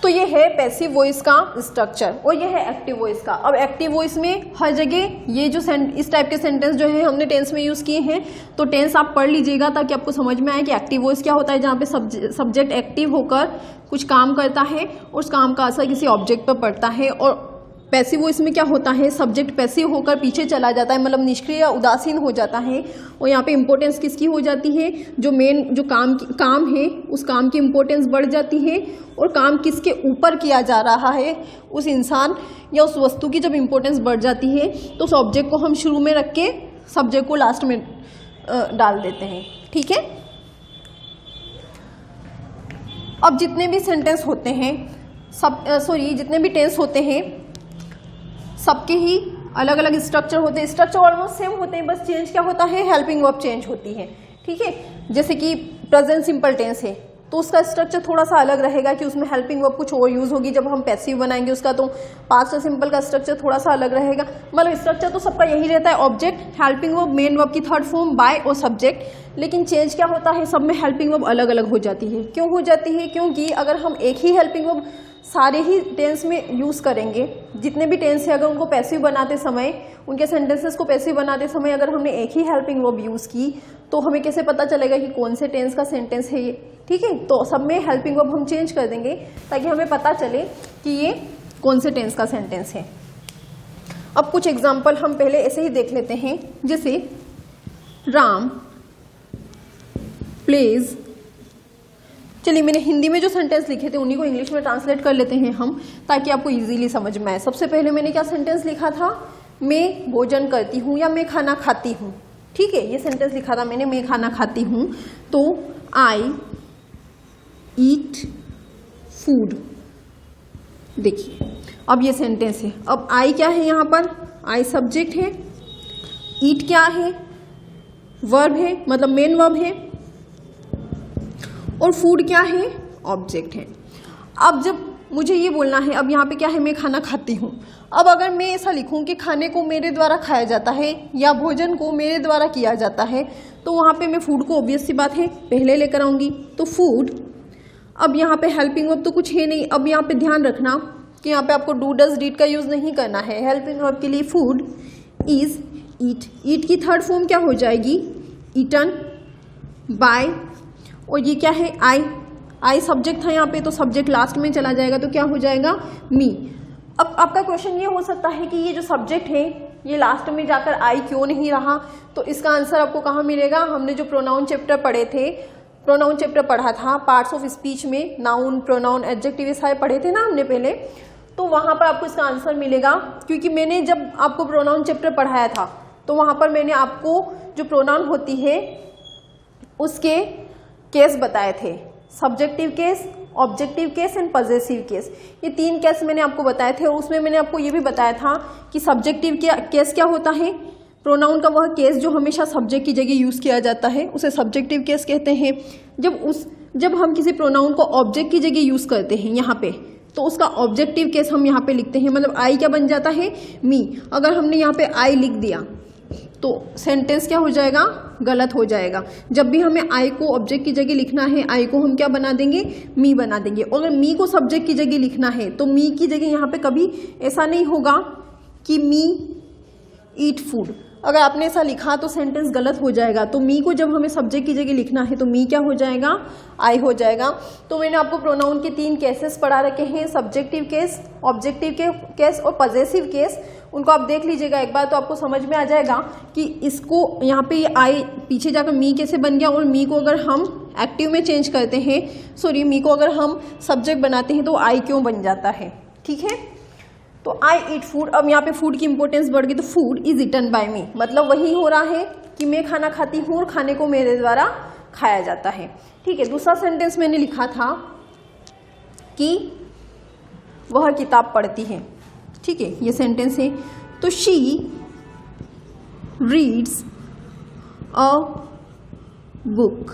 तो ये है पैसिव वॉइस का स्ट्रक्चर और ये है एक्टिव वॉइस का। अब एक्टिव वॉइस में हर जगह ये जो इस टाइप के सेंटेंस जो है हमने टेंस में यूज़ किए हैं, तो टेंस आप पढ़ लीजिएगा ताकि आपको समझ में आए कि एक्टिव वॉइस क्या होता है, जहाँ पे सब्जेक्ट एक्टिव होकर कुछ काम करता है और उस काम का असर किसी ऑब्जेक्ट पर पड़ता है। और पैसिव वॉइस में क्या होता है, सब्जेक्ट पैसिव होकर पीछे चला जाता है, मतलब निष्क्रिय या उदासीन हो जाता है। और यहाँ पे इंपॉर्टेंस किसकी हो जाती है, जो काम है उस काम की इंपॉर्टेंस बढ़ जाती है। और काम किसके ऊपर किया जा रहा है, उस इंसान या उस वस्तु की जब इंपॉर्टेंस बढ़ जाती है तो उस ऑब्जेक्ट को हम शुरू में रख के सब्जेक्ट को लास्ट में डाल देते हैं, ठीक है। अब जितने भी सेंटेंस होते हैं जितने भी टेंस होते हैं सबके ही अलग अलग स्ट्रक्चर होते हैं। स्ट्रक्चर ऑलमोस्ट सेम होते हैं, बस चेंज क्या होता है, हेल्पिंग वर्ब चेंज होती है, ठीक है। जैसे कि प्रेजेंट सिंपल टेंस है तो उसका स्ट्रक्चर थोड़ा सा अलग रहेगा कि उसमें हेल्पिंग वर्ब कुछ और यूज होगी। जब हम पैसिव बनाएंगे उसका तो पास्ट सिंपल का स्ट्रक्चर थोड़ा सा अलग रहेगा। मतलब स्ट्रक्चर तो सबका यही रहता है, object, helping verb, main verb की थर्ड फॉर्म, बाय और सब्जेक्ट। लेकिन चेंज क्या होता है, सब में हेल्पिंग वर्ब अलग अलग हो जाती है। क्यों हो जाती है, क्योंकि अगर हम एक ही हेल्पिंग वर्ब सारे ही टेंस में यूज़ करेंगे, जितने भी टेंस है अगर उनको पैसिव बनाते समय, उनके सेंटेंसेस को पैसिव बनाते समय अगर हमने एक ही हेल्पिंग वर्ब यूज़ की तो हमें कैसे पता चलेगा कि कौन से टेंस का सेंटेंस है ये, ठीक है। तो सब में हेल्पिंग वर्ब हम चेंज कर देंगे ताकि हमें पता चले कि ये कौन से टेंस का सेंटेंस है। अब कुछ एग्जाम्पल हम पहले ऐसे ही देख लेते हैं, जैसे राम प्लेज। चलिए मैंने हिंदी में जो सेंटेंस लिखे थे उन्हीं को इंग्लिश में ट्रांसलेट कर लेते हैं हम, ताकि आपको इजीली समझ में आए। सबसे पहले मैंने क्या सेंटेंस लिखा था, मैं भोजन करती हूँ या मैं खाना खाती हूँ, ठीक है। ये सेंटेंस लिखा था मैंने, मैं खाना खाती हूँ। तो आई ईट फूड, देखिए अब ये सेंटेंस है। अब आई क्या है, यहाँ पर आई सब्जेक्ट है, ईट क्या है, वर्ब है, मतलब मेन वर्ब है, और फूड क्या है, ऑब्जेक्ट है। अब जब मुझे ये बोलना है, अब यहाँ पे क्या है, मैं खाना खाती हूँ। अब अगर मैं ऐसा लिखूँ कि खाने को मेरे द्वारा खाया जाता है या भोजन को मेरे द्वारा किया जाता है, तो वहाँ पे मैं फूड को ऑब्वियस सी बात है पहले लेकर आऊँगी, तो फूड। अब यहाँ पे हेल्पिंग वर्ब तो कुछ है नहीं। अब यहाँ पे ध्यान रखना कि यहाँ पे आपको डू डज डीड का यूज़ नहीं करना है। हेल्पिंग वर्ब के लिए फूड, इज, ईट। ईट की थर्ड फॉर्म क्या हो जाएगी, ईटन, बाय, और ये क्या है, आई सब्जेक्ट था यहाँ पे, तो सब्जेक्ट लास्ट में चला जाएगा तो क्या हो जाएगा, मी। अब आपका क्वेश्चन ये हो सकता है कि ये जो सब्जेक्ट है ये लास्ट में जाकर आई क्यों नहीं रहा, तो इसका आंसर आपको कहाँ मिलेगा। हमने जो प्रोनाउन चैप्टर पढ़े थे, प्रोनाउन चैप्टर पढ़ा था पार्ट्स ऑफ स्पीच में, नाउन, प्रोनाउन, एडजेक्टिव सारे पढ़े थे ना हमने पहले, तो वहाँ पर आपको इसका आंसर मिलेगा। क्योंकि मैंने जब आपको प्रोनाउन चैप्टर पढ़ाया था तो वहाँ पर मैंने आपको जो प्रोनाउन होती है उसके केस बताए थे, subjective case, objective case and possessive case. ये 3 केस मैंने आपको बताए थे, और उसमें मैंने आपको ये भी बताया था कि सब्जेक्टिव केस क्या होता है, प्रोनाउन का वह केस जो हमेशा सब्जेक्ट की जगह यूज़ किया जाता है उसे सब्जेक्टिव केस कहते हैं। जब हम किसी प्रोनाउन को ऑब्जेक्ट की जगह यूज़ करते हैं यहाँ पे, तो उसका ऑब्जेक्टिव केस हम यहाँ पे लिखते हैं, मतलब आई क्या बन जाता है, मी। अगर हमने यहाँ पे आई लिख दिया तो सेंटेंस क्या हो जाएगा, गलत हो जाएगा। जब भी हमें आई को ऑब्जेक्ट की जगह लिखना है, आई को हम क्या बना देंगे, मी बना देंगे। अगर मी को सब्जेक्ट की जगह लिखना है तो मी की जगह यहाँ पे कभी ऐसा नहीं होगा कि मी ईट फूड। अगर आपने ऐसा लिखा तो सेंटेंस गलत हो जाएगा। तो मी को जब हमें सब्जेक्ट की जगह लिखना है तो मी क्या हो जाएगा, आई हो जाएगा। तो मैंने आपको प्रोनाउन के 3 केसेस पढ़ा रखे हैं, सब्जेक्टिव केस, ऑब्जेक्टिव केस और पजेसिव केस। उनको आप देख लीजिएगा एक बार तो आपको समझ में आ जाएगा कि इसको यहाँ पे ये आई पीछे जाकर मी कैसे बन गया, और मी को अगर हम एक्टिव में चेंज करते हैं, सॉरी मी को अगर हम सब्जेक्ट बनाते हैं तो आई क्यों बन जाता है। ठीक है, तो आई ईट फूड। अब यहाँ पे फूड की इंपॉर्टेंस बढ़ गई, तो फूड इज ईटन बाय मी, मतलब वही हो रहा है कि मैं खाना खाती हूँ और खाने को मेरे द्वारा खाया जाता है। ठीक है, दूसरा सेंटेंस मैंने लिखा था कि वह किताब पढ़ती है। ठीक है, ये सेंटेंस है। तो शी रीड्स अ बुक,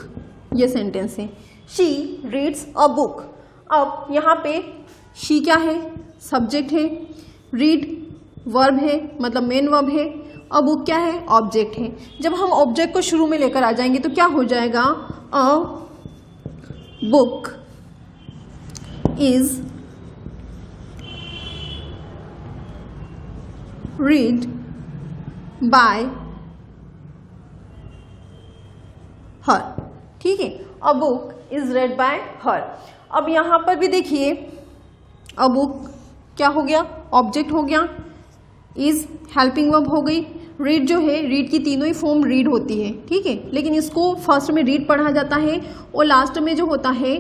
ये सेंटेंस है। She reads a book. अब यहाँ पे शी क्या है, सब्जेक्ट है, रीड वर्ब है, मतलब मेन वर्ब है, अ बुक क्या है, ऑब्जेक्ट है। जब हम ऑब्जेक्ट को शुरू में लेकर आ जाएंगे तो क्या हो जाएगा, अ book is read by her। ठीक है, a book is read by her। अब यहां पर भी देखिए a book क्या हो गया, ऑब्जेक्ट हो गया, is हेल्पिंग वर्ब हो गई। रीड जो है, रीड की तीनों ही फॉर्म रीड होती है। ठीक है, लेकिन इसको फर्स्ट में रीड पढ़ा जाता है और लास्ट में जो होता है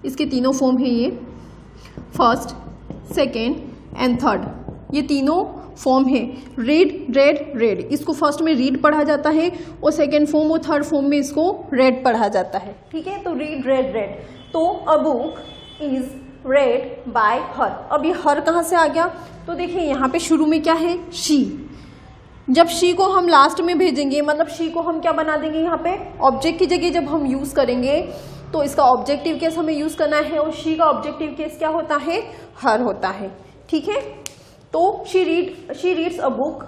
इसके तीनों फॉर्म है, ये फर्स्ट, सेकेंड एंड थर्ड, ये तीनों फॉर्म है। रीड, रेड, रेड, इसको फर्स्ट में रीड पढ़ा जाता है और सेकेंड फॉर्म और थर्ड फॉर्म में इसको रेड पढ़ा जाता है। ठीक है, तो रीड, रेड, रेड। तो a book is read by her. अब ये हर कहाँ से आ गया, तो देखिए यहाँ पे शुरू में क्या है, शी। जब शी को हम लास्ट में भेजेंगे, मतलब शी को हम क्या बना देंगे, यहाँ पे ऑब्जेक्ट की जगह जब हम यूज करेंगे तो इसका ऑब्जेक्टिव केस हमें यूज करना है, और शी का ऑब्जेक्टिव केस क्या होता है, हर होता है। ठीक है, तो शी रीड्स अ बुक,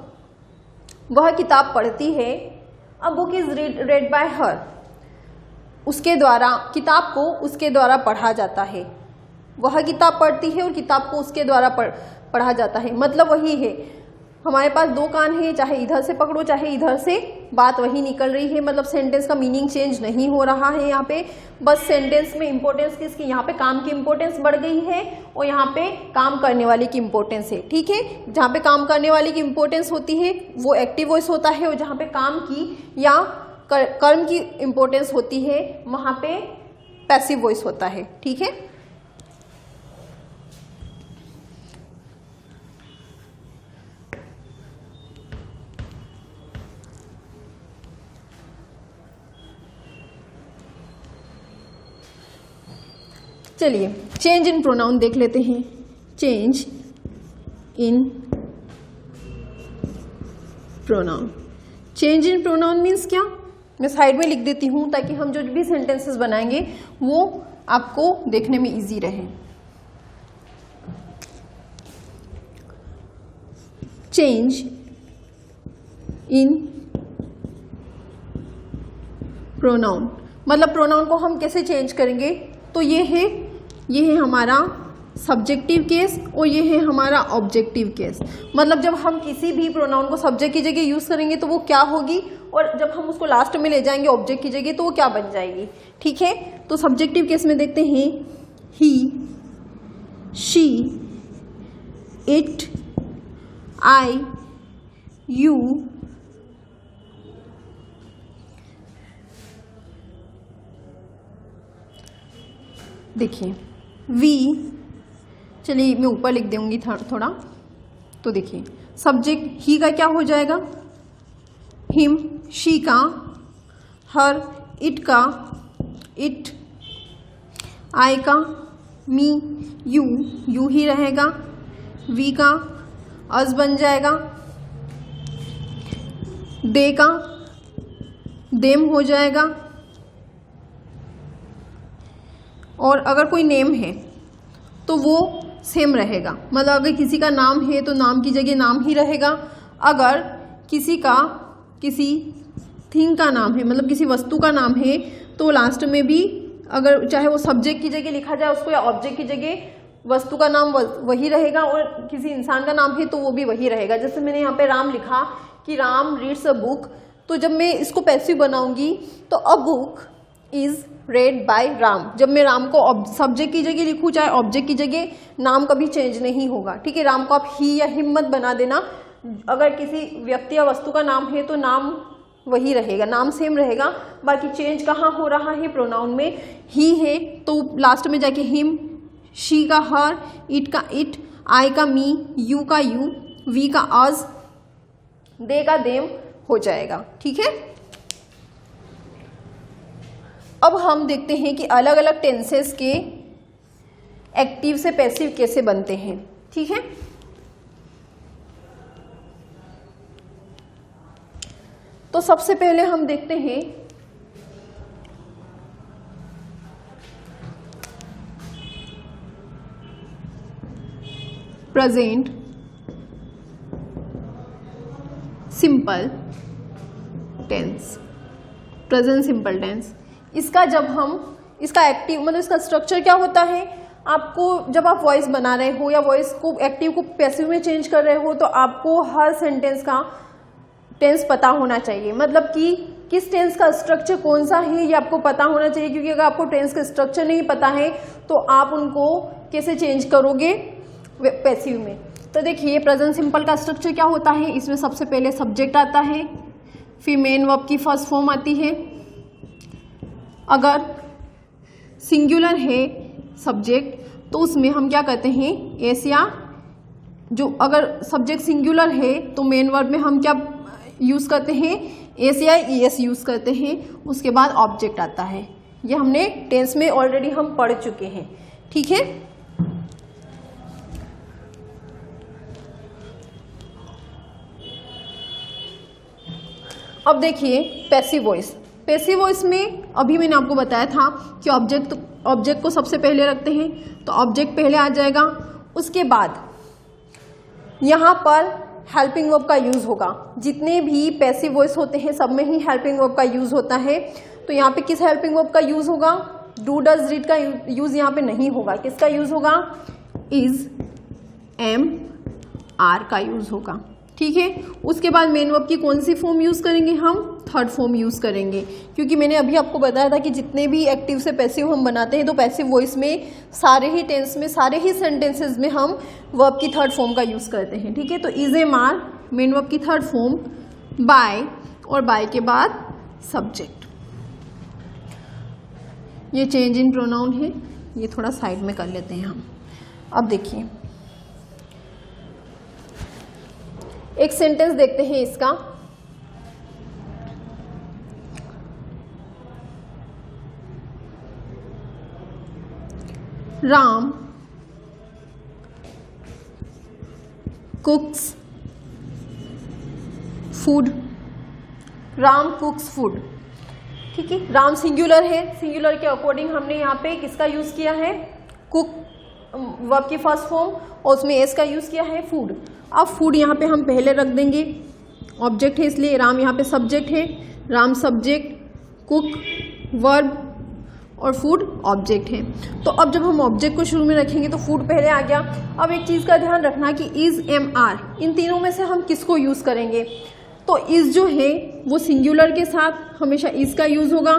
वह किताब पढ़ती है। अ बुक इज रेड बाय हर, उसके द्वारा, किताब को उसके द्वारा पढ़ा जाता है। वह किताब पढ़ती है और किताब को उसके द्वारा पढ़ा जाता है, मतलब वही है। हमारे पास 2 कान है, चाहे इधर से पकड़ो चाहे इधर से, बात वही निकल रही है। मतलब सेंटेंस का मीनिंग चेंज नहीं हो रहा है यहाँ पे, बस सेंटेंस में इंपॉर्टेंस किसकी, यहाँ पे काम की इंपॉर्टेंस बढ़ गई है और यहाँ पे काम करने वाले की इंपॉर्टेंस है। ठीक है, जहाँ पे काम करने वाले की इंपॉर्टेंस होती है वो एक्टिव वॉइस होता है, और जहाँ पे काम की या कर्म की इंपॉर्टेंस होती है वहाँ पे पैसिव वॉइस होता है। ठीक है, चलिए चेंज इन प्रोनाउन देख लेते हैं। Change in pronoun, change in pronoun means क्या, मैं साइड में लिख देती हूं ताकि हम जो भी सेंटेंसेस बनाएंगे वो आपको देखने में इजी रहे। चेंज इन प्रोनाउन, मतलब प्रोनाउन को हम कैसे चेंज करेंगे, तो ये है हमारा सब्जेक्टिव केस और ये है हमारा ऑब्जेक्टिव केस। मतलब जब हम किसी भी प्रोनाउन को सब्जेक्ट की जगह यूज करेंगे तो वो क्या होगी, और जब हम उसको लास्ट में ले जाएंगे ऑब्जेक्ट की जगह तो वो क्या बन जाएगी। ठीक है, तो सब्जेक्टिव केस में देखते हैं, ही, शी, इट, आई, यू, देखिए वी, चलिए मैं ऊपर लिख दूंगी थोड़ा, तो देखिए सब्जेक्ट ही का क्या हो जाएगा, हिम, शी का, हर, इट का, इट, आई का, मी, यू ही रहेगा, वी का अस बन जाएगा, दे का देम हो जाएगा, और अगर कोई नेम है तो वो सेम रहेगा। मतलब अगर किसी का नाम है तो नाम की जगह नाम ही रहेगा। अगर किसी का किसी थिंग का नाम है, मतलब किसी वस्तु का नाम है, तो लास्ट में भी अगर चाहे वो सब्जेक्ट की जगह लिखा जाए उसको या ऑब्जेक्ट की जगह, वस्तु का नाम वही रहेगा और किसी इंसान का नाम है तो वो भी वही रहेगा। जैसे मैंने यहाँ पे राम लिखा कि राम रीड्स अ बुक, तो जब मैं इसको पैसिव बनाऊंगी तो a book is read by Ram. जब मैं राम को सब्जेक्ट की जगह लिखूँ चाहे ऑब्जेक्ट की जगह, नाम कभी चेंज नहीं होगा। ठीक है, राम को आप ही या हिम मत बना देना। अगर किसी व्यक्ति या वस्तु का नाम है तो नाम वही रहेगा, नाम सेम रहेगा। बाकी चेंज कहाँ हो रहा है, प्रोनाउन में। ही है तो लास्ट में जाके हिम, शी का हर, इट का इट, आई का मी, यू का यू, वी का अस, दे का देम हो जाएगा। ठीक है, अब हम देखते हैं कि अलग अलग टेंसेस के एक्टिव से पैसिव कैसे बनते हैं। ठीक है, तो सबसे पहले हम देखते हैं present simple tense. Present simple tense, इसका जब हम इसका एक्टिव मतलब इसका स्ट्रक्चर क्या होता है, आपको जब आप वॉइस बना रहे हो या वॉइस को एक्टिव को पैसिव में चेंज कर रहे हो तो आपको हर सेंटेंस का टेंस पता होना चाहिए। मतलब कि किस टेंस का स्ट्रक्चर कौन सा है ये आपको पता होना चाहिए, क्योंकि अगर आपको टेंस का स्ट्रक्चर नहीं पता है तो आप उनको कैसे चेंज करोगे पैसिव में। तो देखिए प्रेजेंट सिंपल का स्ट्रक्चर क्या होता है, इसमें सबसे पहले सब्जेक्ट आता है, फिर मेन वर्ब की फर्स्ट फॉर्म आती है। अगर सिंगुलर है सब्जेक्ट तो उसमें हम क्या करते हैं, एस या जो अगर सब्जेक्ट सिंगुलर है तो मेन वर्ब में हम क्या यूज़ करते हैं, एस या ईएस यूज़ करते हैं। उसके बाद ऑब्जेक्ट आता है। ये हमने टेंस में ऑलरेडी हम पढ़ चुके हैं। ठीक है, अब देखिए पैसिव वॉइस। पैसिव वॉइस में अभी मैंने आपको बताया था कि ऑब्जेक्ट को सबसे पहले रखते हैं, तो ऑब्जेक्ट पहले आ जाएगा। उसके बाद यहाँ पर हेल्पिंग वर्ब का यूज़ होगा। जितने भी पैसिव वॉइस होते हैं सब में ही हेल्पिंग वर्ब का यूज़ होता है। तो यहाँ पे किस हेल्पिंग वर्ब का यूज़ होगा, डू डज डिड का यूज़ यहाँ पे नहीं होगा। किसका यूज़ होगा, इज, एम, आर का यूज़ होगा। ठीक है, उसके बाद मेन वर्ब की कौन सी फॉर्म यूज़ करेंगे, हम थर्ड फॉर्म यूज़ करेंगे। क्योंकि मैंने अभी आपको बताया था कि जितने भी एक्टिव से पैसिव हम बनाते हैं तो पैसिव वॉइस में सारे ही टेंस में सारे ही सेंटेंसेस में हम वर्ब की थर्ड फॉर्म का यूज़ करते हैं। ठीक है, तो is, am, are main verb की थर्ड फॉर्म, बाय और बाय के बाद सब्जेक्ट। ये चेंज इन प्रोनाउन है, ये थोड़ा साइड में कर लेते हैं हम। अब देखिए एक सेंटेंस देखते हैं इसका। राम कुक्स फूड। राम कुक्स फूड। ठीक है, राम सिंगुलर है, सिंगुलर के अकॉर्डिंग हमने यहाँ पे किसका यूज किया है, कुक वर्ब की फर्स्ट फॉर्म और उसमें एस का यूज किया है, फूड। अब फूड यहाँ पे हम पहले रख देंगे, ऑब्जेक्ट है इसलिए राम यहाँ पे सब्जेक्ट है, राम सब्जेक्ट, कुक वर्ब और फूड ऑब्जेक्ट है। तो अब जब हम ऑब्जेक्ट को शुरू में रखेंगे तो फूड पहले आ गया। अब एक चीज़ का ध्यान रखना कि इज, एम, आर इन तीनों में से हम किसको यूज़ करेंगे। तो इज जो है वो सिंगुलर के साथ हमेशा इज का यूज़ होगा,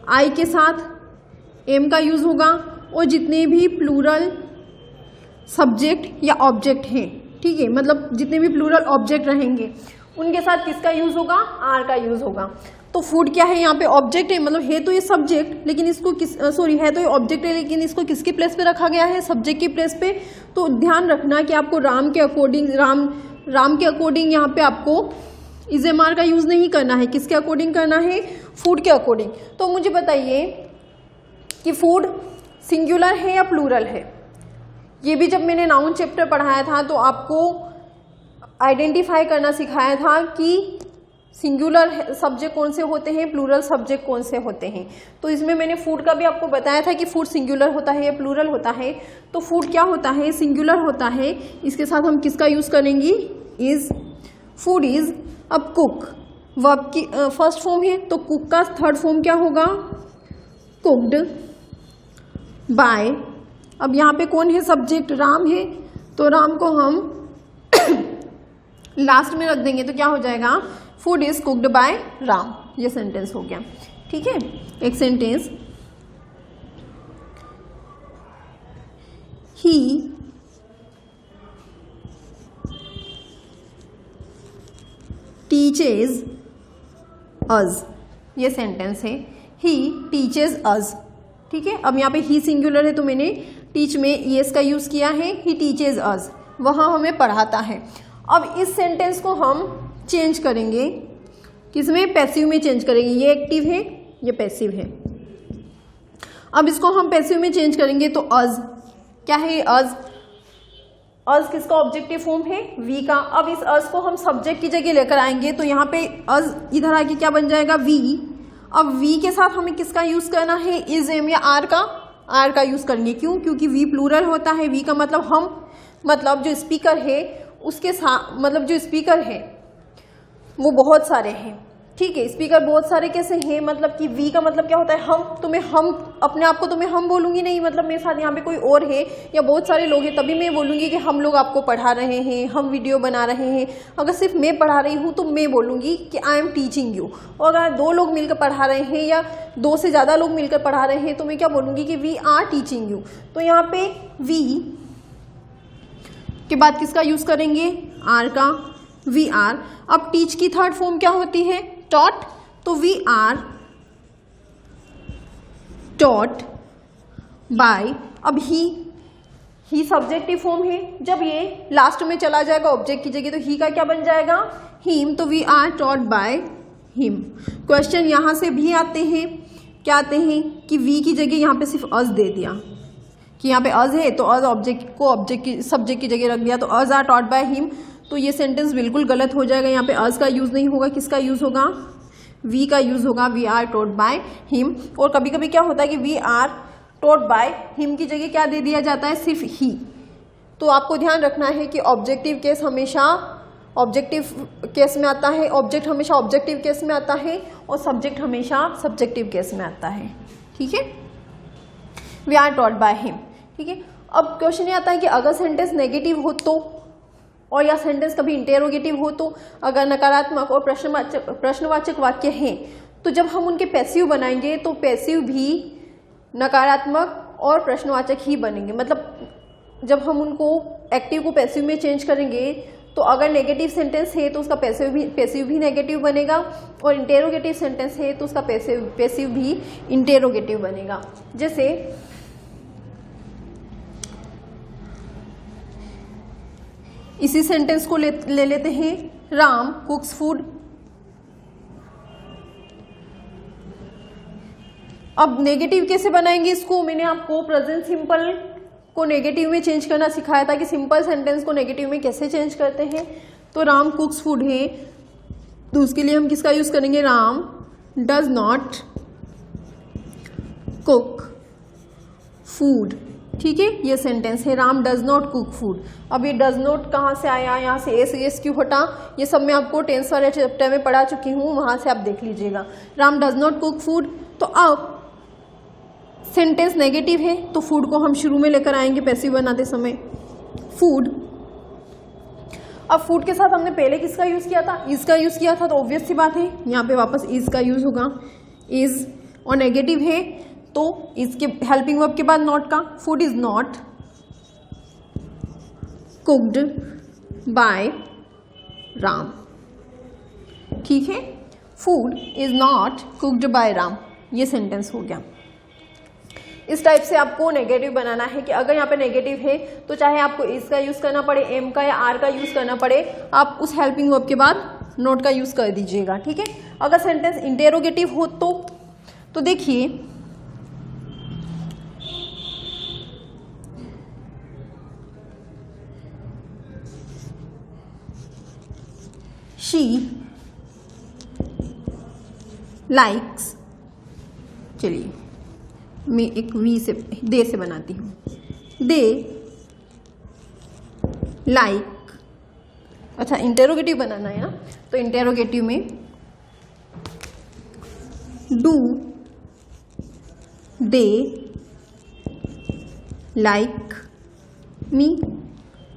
आई के साथ एम का यूज़ होगा और जितने भी प्लूरल सब्जेक्ट या ऑब्जेक्ट हैं, ठीक है, मतलब जितने भी प्लूरल ऑब्जेक्ट रहेंगे उनके साथ किसका यूज़ होगा, आर का यूज़ होगा। तो फूड क्या है यहाँ पे, ऑब्जेक्ट है, मतलब है तो ये सब्जेक्ट लेकिन इसको है तो ये ऑब्जेक्ट है लेकिन इसको किसके प्लेस पे रखा गया है, सब्जेक्ट के प्लेस पे। तो ध्यान रखना कि आपको राम के अकॉर्डिंग राम के अकॉर्डिंग यहाँ पे आपको इज, एम, आर का यूज़ नहीं करना है। किसके अकॉर्डिंग करना है, फूड के अकॉर्डिंग। तो मुझे बताइए कि फूड सिंगुलर है या प्लूरल है। ये भी जब मैंने नाउन चैप्टर पढ़ाया था तो आपको आइडेंटिफाई करना सिखाया था कि सिंगुलर सब्जेक्ट कौन से होते हैं, प्लूरल सब्जेक्ट कौन से होते हैं। तो इसमें मैंने फूड का भी आपको बताया था कि फूड सिंगुलर होता है या प्लूरल होता है। तो फूड क्या होता है, सिंगुलर होता है। इसके साथ हम किसका यूज करेंगे, इज। Food is. अब कुक वर्ब की फर्स्ट फॉर्म है, तो कुक का थर्ड फॉर्म क्या होगा, कुक्ड बाय। अब यहाँ पे कौन है सब्जेक्ट, राम है, तो राम को हम लास्ट में रख देंगे तो क्या हो जाएगा, food is cooked bye Ram. ये सेंटेंस हो गया। ठीक है, एक सेंटेंस, ही टीचेज अस। ये सेंटेंस है, ही टीचेज अस। ठीक है, अब यहाँ पे ही सिंगुलर है तो मैंने टीच में येस का यूज किया है, ही टीचेज अस, वहाँ हमें पढ़ाता है। अब इस सेंटेंस को हम चेंज करेंगे, किसमें, पैसिव में चेंज करेंगे। ये एक्टिव है, ये पैसिव है। अब इसको हम पैसिव में चेंज करेंगे तो अज, क्या है ये अज, अज किसका ऑब्जेक्टिव फॉर्म है, वी का। अब इस अज को हम सब्जेक्ट की जगह लेकर आएंगे तो यहाँ पे अज इधर आके क्या बन जाएगा, वी। अब वी के साथ हमें किसका यूज करना है, इज, एम या आर का, आर का यूज करेंगे। क्यों, क्योंकि वी प्लूरल होता है। वी का मतलब हम, मतलब जो स्पीकर है उसके साथ, मतलब जो स्पीकर है वो बहुत सारे हैं। ठीक है, स्पीकर बहुत सारे कैसे हैं, मतलब कि वी का मतलब क्या होता है, हम। तो मैं हम अपने आप को तो मैं हम बोलूंगी नहीं, मतलब मेरे साथ यहाँ पे कोई और है या बहुत सारे लोग हैं तभी मैं बोलूंगी कि हम लोग आपको पढ़ा रहे हैं, हम वीडियो बना रहे हैं। अगर सिर्फ मैं पढ़ा रही हूँ तो मैं बोलूंगी कि आई एम टीचिंग यू। और अगर दो लोग मिलकर पढ़ा रहे हैं या दो से ज़्यादा लोग मिलकर पढ़ा रहे हैं तो मैं क्या बोलूंगी कि वी आर टीचिंग यू। तो यहाँ पे वी के बाद किसका यूज करेंगे, आर का, वी आर। अब टीच की थर्ड फॉर्म क्या होती है, टॉट। तो वी आर टॉट बाय। अब ही सब्जेक्टिव फॉर्म है, जब ये लास्ट में चला जाएगा ऑब्जेक्ट की जगह तो ही का क्या बन जाएगा, हिम। तो we are taught by him. Question यहां से भी आते हैं, क्या आते हैं कि वी की जगह यहाँ पे सिर्फ अज दे दिया कि यहाँ पे अज है तो अज ऑब्जेक्ट को ऑब्जेक्ट की सब्जेक्ट की जगह रख दिया, तो अज आर टॉट बाय हिम। तो ये सेंटेंस बिल्कुल गलत हो जाएगा। यहाँ पे अज का यूज नहीं होगा, किसका यूज होगा, वी का यूज होगा, we are taught by him. और कभी कभी क्या होता है कि we are taught by him की जगह क्या दे दिया जाता है, सिर्फ ही। तो आपको ध्यान रखना है कि ऑब्जेक्टिव केस हमेशा ऑब्जेक्टिव केस में आता है, ऑब्जेक्ट हमेशा ऑब्जेक्टिव केस में आता है और सब्जेक्ट हमेशा सब्जेक्टिव केस में आता है। ठीक है, we are taught by him. ठीक है, अब क्वेश्चन ये आता है कि अगर सेंटेंस नेगेटिव हो तो, और या सेंटेंस कभी इंटेरोगेटिव हो तो, अगर नकारात्मक और प्रश्नवाचक वाक्य हैं तो जब हम उनके पैसिव बनाएंगे तो पैसिव भी नकारात्मक और प्रश्नवाचक ही बनेंगे। मतलब जब हम उनको एक्टिव को पैसिव में चेंज करेंगे तो अगर नेगेटिव सेंटेंस है तो उसका पैसिव भी नेगेटिव बनेगा, और इंटेरोगेटिव सेंटेंस है तो उसका पैसिव भी इंटेरोगेटिव बनेगा। जैसे इसी सेंटेंस को ले लेते हैं, राम कुक्स फूड। अब नेगेटिव कैसे बनाएंगे इसको, मैंने आपको प्रेजेंट सिंपल को नेगेटिव में चेंज करना सिखाया था कि सिंपल सेंटेंस को नेगेटिव में कैसे चेंज करते हैं। तो राम कुक्स फूड है तो उसके लिए हम किसका यूज करेंगे, Ram does not cook food. ठीक है, ये सेंटेंस है, Ram does not cook food. अब ये डज नॉट कहाँ से आया, यहाँ से एस क्यों हटा, ये सब मैं आपको टेंस वाले चैप्टर में पढ़ा चुकी हूँ, वहां से आप देख लीजिएगा। Ram does not cook food. तो अब सेंटेंस नेगेटिव है तो फूड को हम शुरू में लेकर आएंगे पैसिव बनाते समय, फूड। अब फूड के साथ हमने पहले किसका यूज किया था, इज का यूज किया था, तो ऑब्वियस सी बात है यहाँ पे वापस इज का यूज होगा, इज। और नेगेटिव है तो इसके हेल्पिंग वर्ब के बाद नॉट का, food is not cooked bye Ram. ठीक है, food is not cooked bye Ram, ये सेंटेंस हो गया। इस टाइप से आपको नेगेटिव बनाना है कि अगर यहाँ पे नेगेटिव है तो चाहे आपको इज का यूज करना पड़े, एम का या आर का यूज करना पड़े, आप उस हेल्पिंग वर्ब के बाद नॉट का यूज कर दीजिएगा। ठीक है, अगर सेंटेंस इंटेरोगेटिव हो तो देखिए शी लाइक्स, चलिए मैं एक वी से दे से बनाती हूँ, दे लाइक, अच्छा इंटेरोगेटिव बनाना है ना, तो इंटेरोगेटिव में do they like me,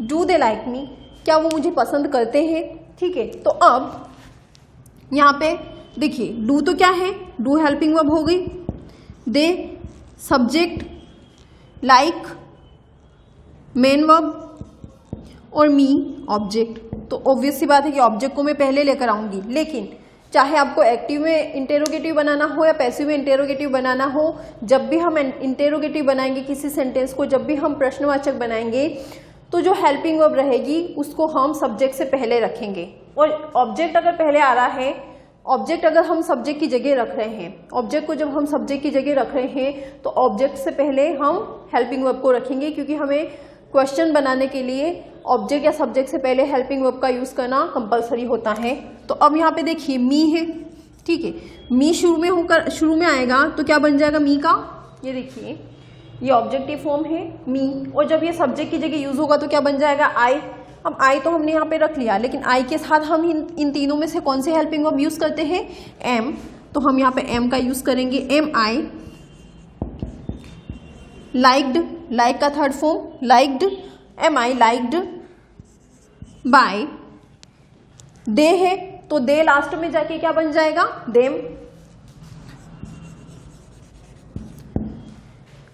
do they like me, क्या वो मुझे पसंद करते हैं। ठीक है, तो अब यहाँ पे देखिए डू तो क्या है, डू हेल्पिंग वर्ब हो गई, दे सब्जेक्ट, लाइक मेन वर्ब और मी ऑब्जेक्ट। तो ऑब्वियस सी बात है कि ऑब्जेक्ट को मैं पहले लेकर आऊंगी, लेकिन चाहे आपको एक्टिव में इंटेरोगेटिव बनाना हो या पैसिव में इंटेरोगेटिव बनाना हो, जब भी हम इंटेरोगेटिव बनाएंगे किसी सेंटेंस को, जब भी हम प्रश्नवाचक बनाएंगे, तो जो हेल्पिंग वर्ब रहेगी उसको हम सब्जेक्ट से पहले रखेंगे। और ऑब्जेक्ट अगर पहले आ रहा है, ऑब्जेक्ट अगर हम सब्जेक्ट की जगह रख रहे हैं, ऑब्जेक्ट को जब हम सब्जेक्ट की जगह रख रहे हैं तो ऑब्जेक्ट से पहले हम हेल्पिंग वर्ब को रखेंगे, क्योंकि हमें क्वेश्चन बनाने के लिए ऑब्जेक्ट या सब्जेक्ट से पहले हेल्पिंग वर्ब का यूज करना कंपलसरी होता है। तो अब यहाँ पे देखिए मी है, ठीक है, मी शुरू में आएगा तो क्या बन जाएगा मी का, ये देखिए ये ऑब्जेक्टिव फॉर्म है मी, और जब ये सब्जेक्ट की जगह यूज होगा तो क्या बन जाएगा आई। अब आई तो हमने यहाँ पे रख लिया, लेकिन आई के साथ हम इन तीनों में से कौन से हेल्पिंग वर्ब यूज करते हैं, एम, तो हम यहाँ पे एम का यूज करेंगे, एम आई। लाइक्ड, लाइक का third form liked, am I liked by, they है तो दे लास्ट में जाके क्या बन जाएगा, them.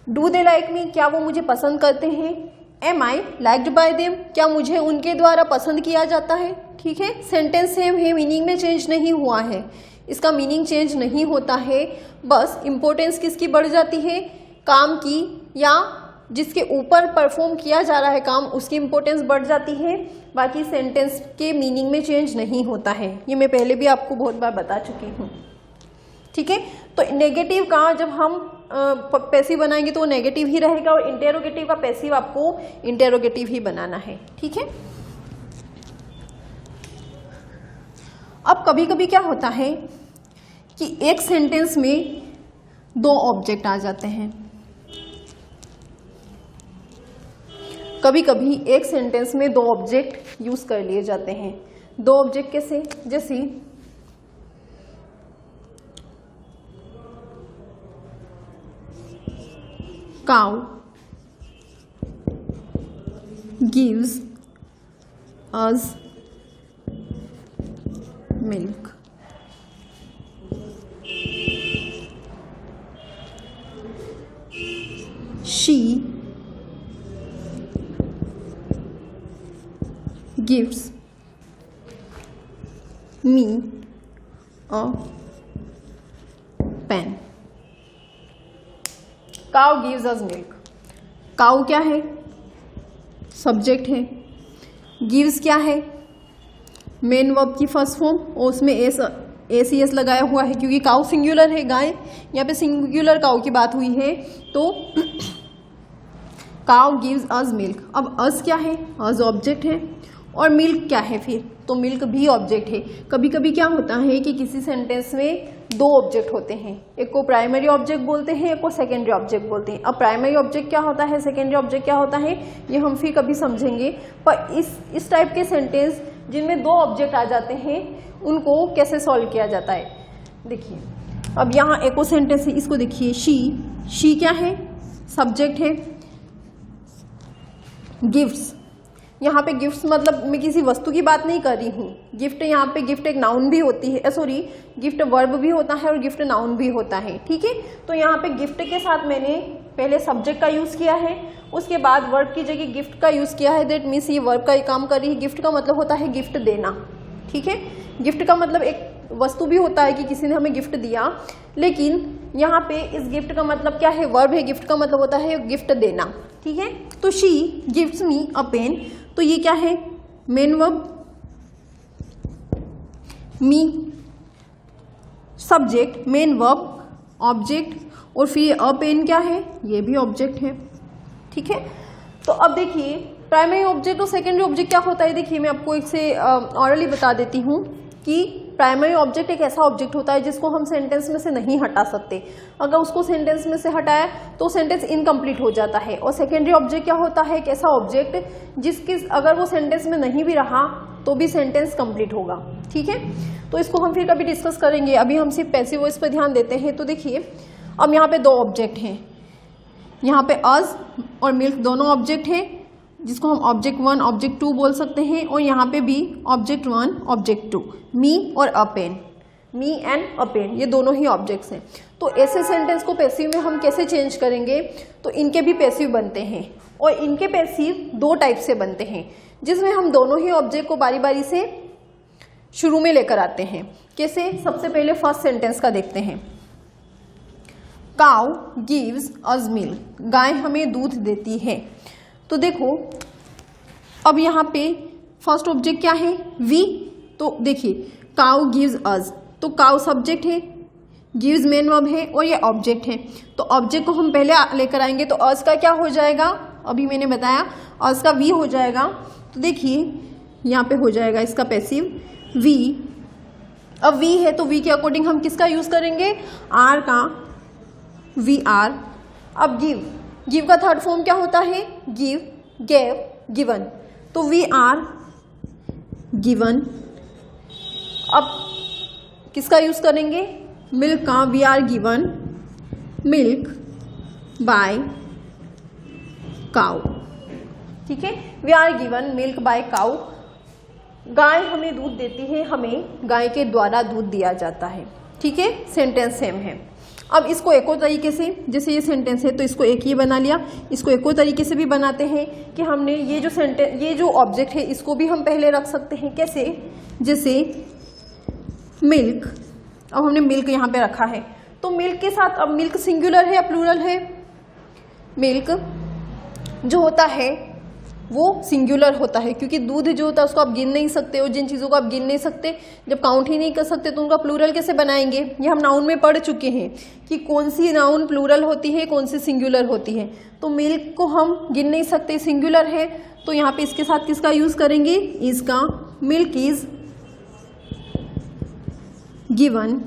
Do they like me, क्या वो मुझे पसंद करते हैं, am I liked by them, क्या मुझे उनके द्वारा पसंद किया जाता है। ठीक है, सेंटेंस सेम है, मीनिंग में चेंज नहीं हुआ है, इसका मीनिंग चेंज नहीं होता है, बस इंपॉर्टेंस किसकी बढ़ जाती है, काम की, या जिसके ऊपर परफॉर्म किया जा रहा है काम उसकी इंपॉर्टेंस बढ़ जाती है, बाकी सेंटेंस के मीनिंग में चेंज नहीं होता है। ये मैं पहले भी आपको बहुत बार बता चुकी हूँ। ठीक है, तो नेगेटिव का जब हम पैसिव बनाएंगे तो वो नेगेटिव ही रहेगा, और इंटेरोगेटिव का पैसिव आपको इंटेरोगेटिव ही बनाना है। ठीक है, अब कभी कभी क्या होता है कि एक सेंटेंस में दो ऑब्जेक्ट आ जाते हैं, कभी कभी एक सेंटेंस में दो ऑब्जेक्ट यूज कर लिए जाते हैं। दो ऑब्जेक्ट कैसे, जैसे cow gives us milk, she gives me a pen। Cow gives us milk, cow क्या है, सब्जेक्ट है, गिव्स क्या है, मेन वर्ब की फर्स्ट फॉर्म, और उसमें एस लगाया हुआ है क्योंकि काउ सिंगुलर है, गाय, यहाँ पे सिंगुलर काउ की बात हुई है, तो काउ गिव्स अस मिल्क। अब अस क्या है, अस ऑब्जेक्ट है, और मिल्क क्या है फिर, तो मिल्क भी ऑब्जेक्ट है। कभी कभी क्या होता है कि किसी सेंटेंस में दो ऑब्जेक्ट होते हैं, एक को प्राइमरी ऑब्जेक्ट बोलते हैं, एक को सेकेंडरी ऑब्जेक्ट बोलते हैं। अब प्राइमरी ऑब्जेक्ट क्या होता है, सेकेंडरी ऑब्जेक्ट क्या होता है, ये हम फिर कभी समझेंगे। पर इस टाइप के सेंटेंस जिनमें दो ऑब्जेक्ट आ जाते हैं उनको कैसे सॉल्व किया जाता है, देखिए अब यहाँ एक और सेंटेंस है, इसको देखिए, शी क्या है, सब्जेक्ट है, गिफ्ट्स, यहाँ पे गिफ्ट्स मतलब मैं किसी वस्तु की बात नहीं कर रही हूँ, गिफ्ट यहाँ पे गिफ्ट एक नाउन भी होती है, सॉरी गिफ्ट वर्ब भी होता है और गिफ्ट नाउन भी होता है। ठीक है, तो यहाँ पे गिफ्ट के साथ मैंने पहले सब्जेक्ट का यूज किया है, उसके बाद वर्ब की जगह गिफ्ट का यूज किया है, दैट मीन्स ये वर्ब का ही काम कर रही है। गिफ्ट का मतलब होता है गिफ्ट देना। ठीक है, गिफ्ट का मतलब एक वस्तु भी होता है कि किसी ने हमें गिफ्ट दिया, लेकिन यहाँ पे इस गिफ्ट का मतलब क्या है, वर्ब है, गिफ्ट का मतलब होता है गिफ्ट देना। ठीक है, तो she gives me a pen, तो ये क्या है, main verb, me subject, main verb object, और फिर अ पेन क्या है, ये भी ऑब्जेक्ट है। ठीक है, तो अब देखिए प्राइमरी ऑब्जेक्ट और सेकेंडरी ऑब्जेक्ट क्या होता है, देखिए मैं आपको एक से ऑरली बता देती हूँ कि प्राइमरी ऑब्जेक्ट एक ऐसा ऑब्जेक्ट होता है जिसको हम सेंटेंस में से नहीं हटा सकते। अगर उसको सेंटेंस में से हटाया तो सेंटेंस इनकम्प्लीट हो जाता है। और सेकेंडरी ऑब्जेक्ट क्या होता है, एक ऐसा ऑब्जेक्ट जिसकी अगर वो सेंटेंस में नहीं भी रहा तो भी सेंटेंस कंप्लीट होगा। ठीक है, तो इसको हम फिर कभी डिस्कस करेंगे। अभी हम सिर्फ पैसिव वॉइस पर ध्यान देते हैं। तो देखिए अब यहाँ पे दो ऑब्जेक्ट हैं, यहाँ पे अस और मिल्क दोनों ऑब्जेक्ट हैं जिसको हम ऑब्जेक्ट 1 ऑब्जेक्ट 2 बोल सकते हैं। और यहाँ पे भी ऑब्जेक्ट 1 ऑब्जेक्ट 2, मी और a pen, me and a pen, ये दोनों ही ऑब्जेक्ट्स हैं। तो ऐसे सेंटेंस को पैसिव में हम कैसे चेंज करेंगे, तो इनके भी पैसिव बनते हैं और इनके पैसिव दो टाइप से बनते हैं जिसमें हम दोनों ही ऑब्जेक्ट को बारी बारी से शुरू में लेकर आते हैं। कैसे, सबसे पहले फर्स्ट सेंटेंस का देखते हैं। काउ गिव्स अस मिल्क, गाय हमें दूध देती है। तो देखो अब यहाँ पे फर्स्ट ऑब्जेक्ट क्या है, वी। तो देखिए काउ गिव्स अस, तो काउ सब्जेक्ट है, गिव्स मेन वर्ब है और ये ऑब्जेक्ट है। तो ऑब्जेक्ट को हम पहले लेकर आएंगे तो अस का क्या हो जाएगा, अभी मैंने बताया अस का वी हो जाएगा। तो देखिए यहाँ पे हो जाएगा इसका पैसिव वी। अब वी है तो वी के अकॉर्डिंग हम किसका यूज करेंगे, आर का, वी आर। अब गिव, गिव का थर्ड फॉर्म क्या होता है, गिव, गेव, गिवन। तो वी आर गिवन। अब किसका यूज करेंगे, मिल्क का, we are given milk by cow. ठीक है, we are given milk by cow. गाय हमें दूध देती है, हमें गाय के द्वारा दूध दिया जाता है। ठीक है, सेंटेंस सेम है। अब इसको एक और तरीके से, जैसे ये सेंटेंस है तो इसको एक ही बना लिया, इसको एक और तरीके से भी बनाते हैं कि हमने ये जो सेंटेंस, ये जो ऑब्जेक्ट है इसको भी हम पहले रख सकते हैं। कैसे, जैसे मिल्क, अब हमने मिल्क यहाँ पे रखा है तो मिल्क के साथ अब मिल्क सिंगुलर है या प्लूरल है, मिल्क जो होता है वो सिंगुलर होता है क्योंकि दूध जो होता है उसको आप गिन नहीं सकते, और जिन चीज़ों को आप गिन नहीं सकते, जब काउंट ही नहीं कर सकते तो उनका प्लूरल कैसे बनाएंगे। ये हम नाउन में पढ़ चुके हैं कि कौन सी नाउन प्लूरल होती है, कौन सी सिंगुलर होती है। तो मिल्क को हम गिन नहीं सकते, सिंगुलर है, तो यहाँ पे इसके साथ किसका यूज करेंगे, इसका। Milk is given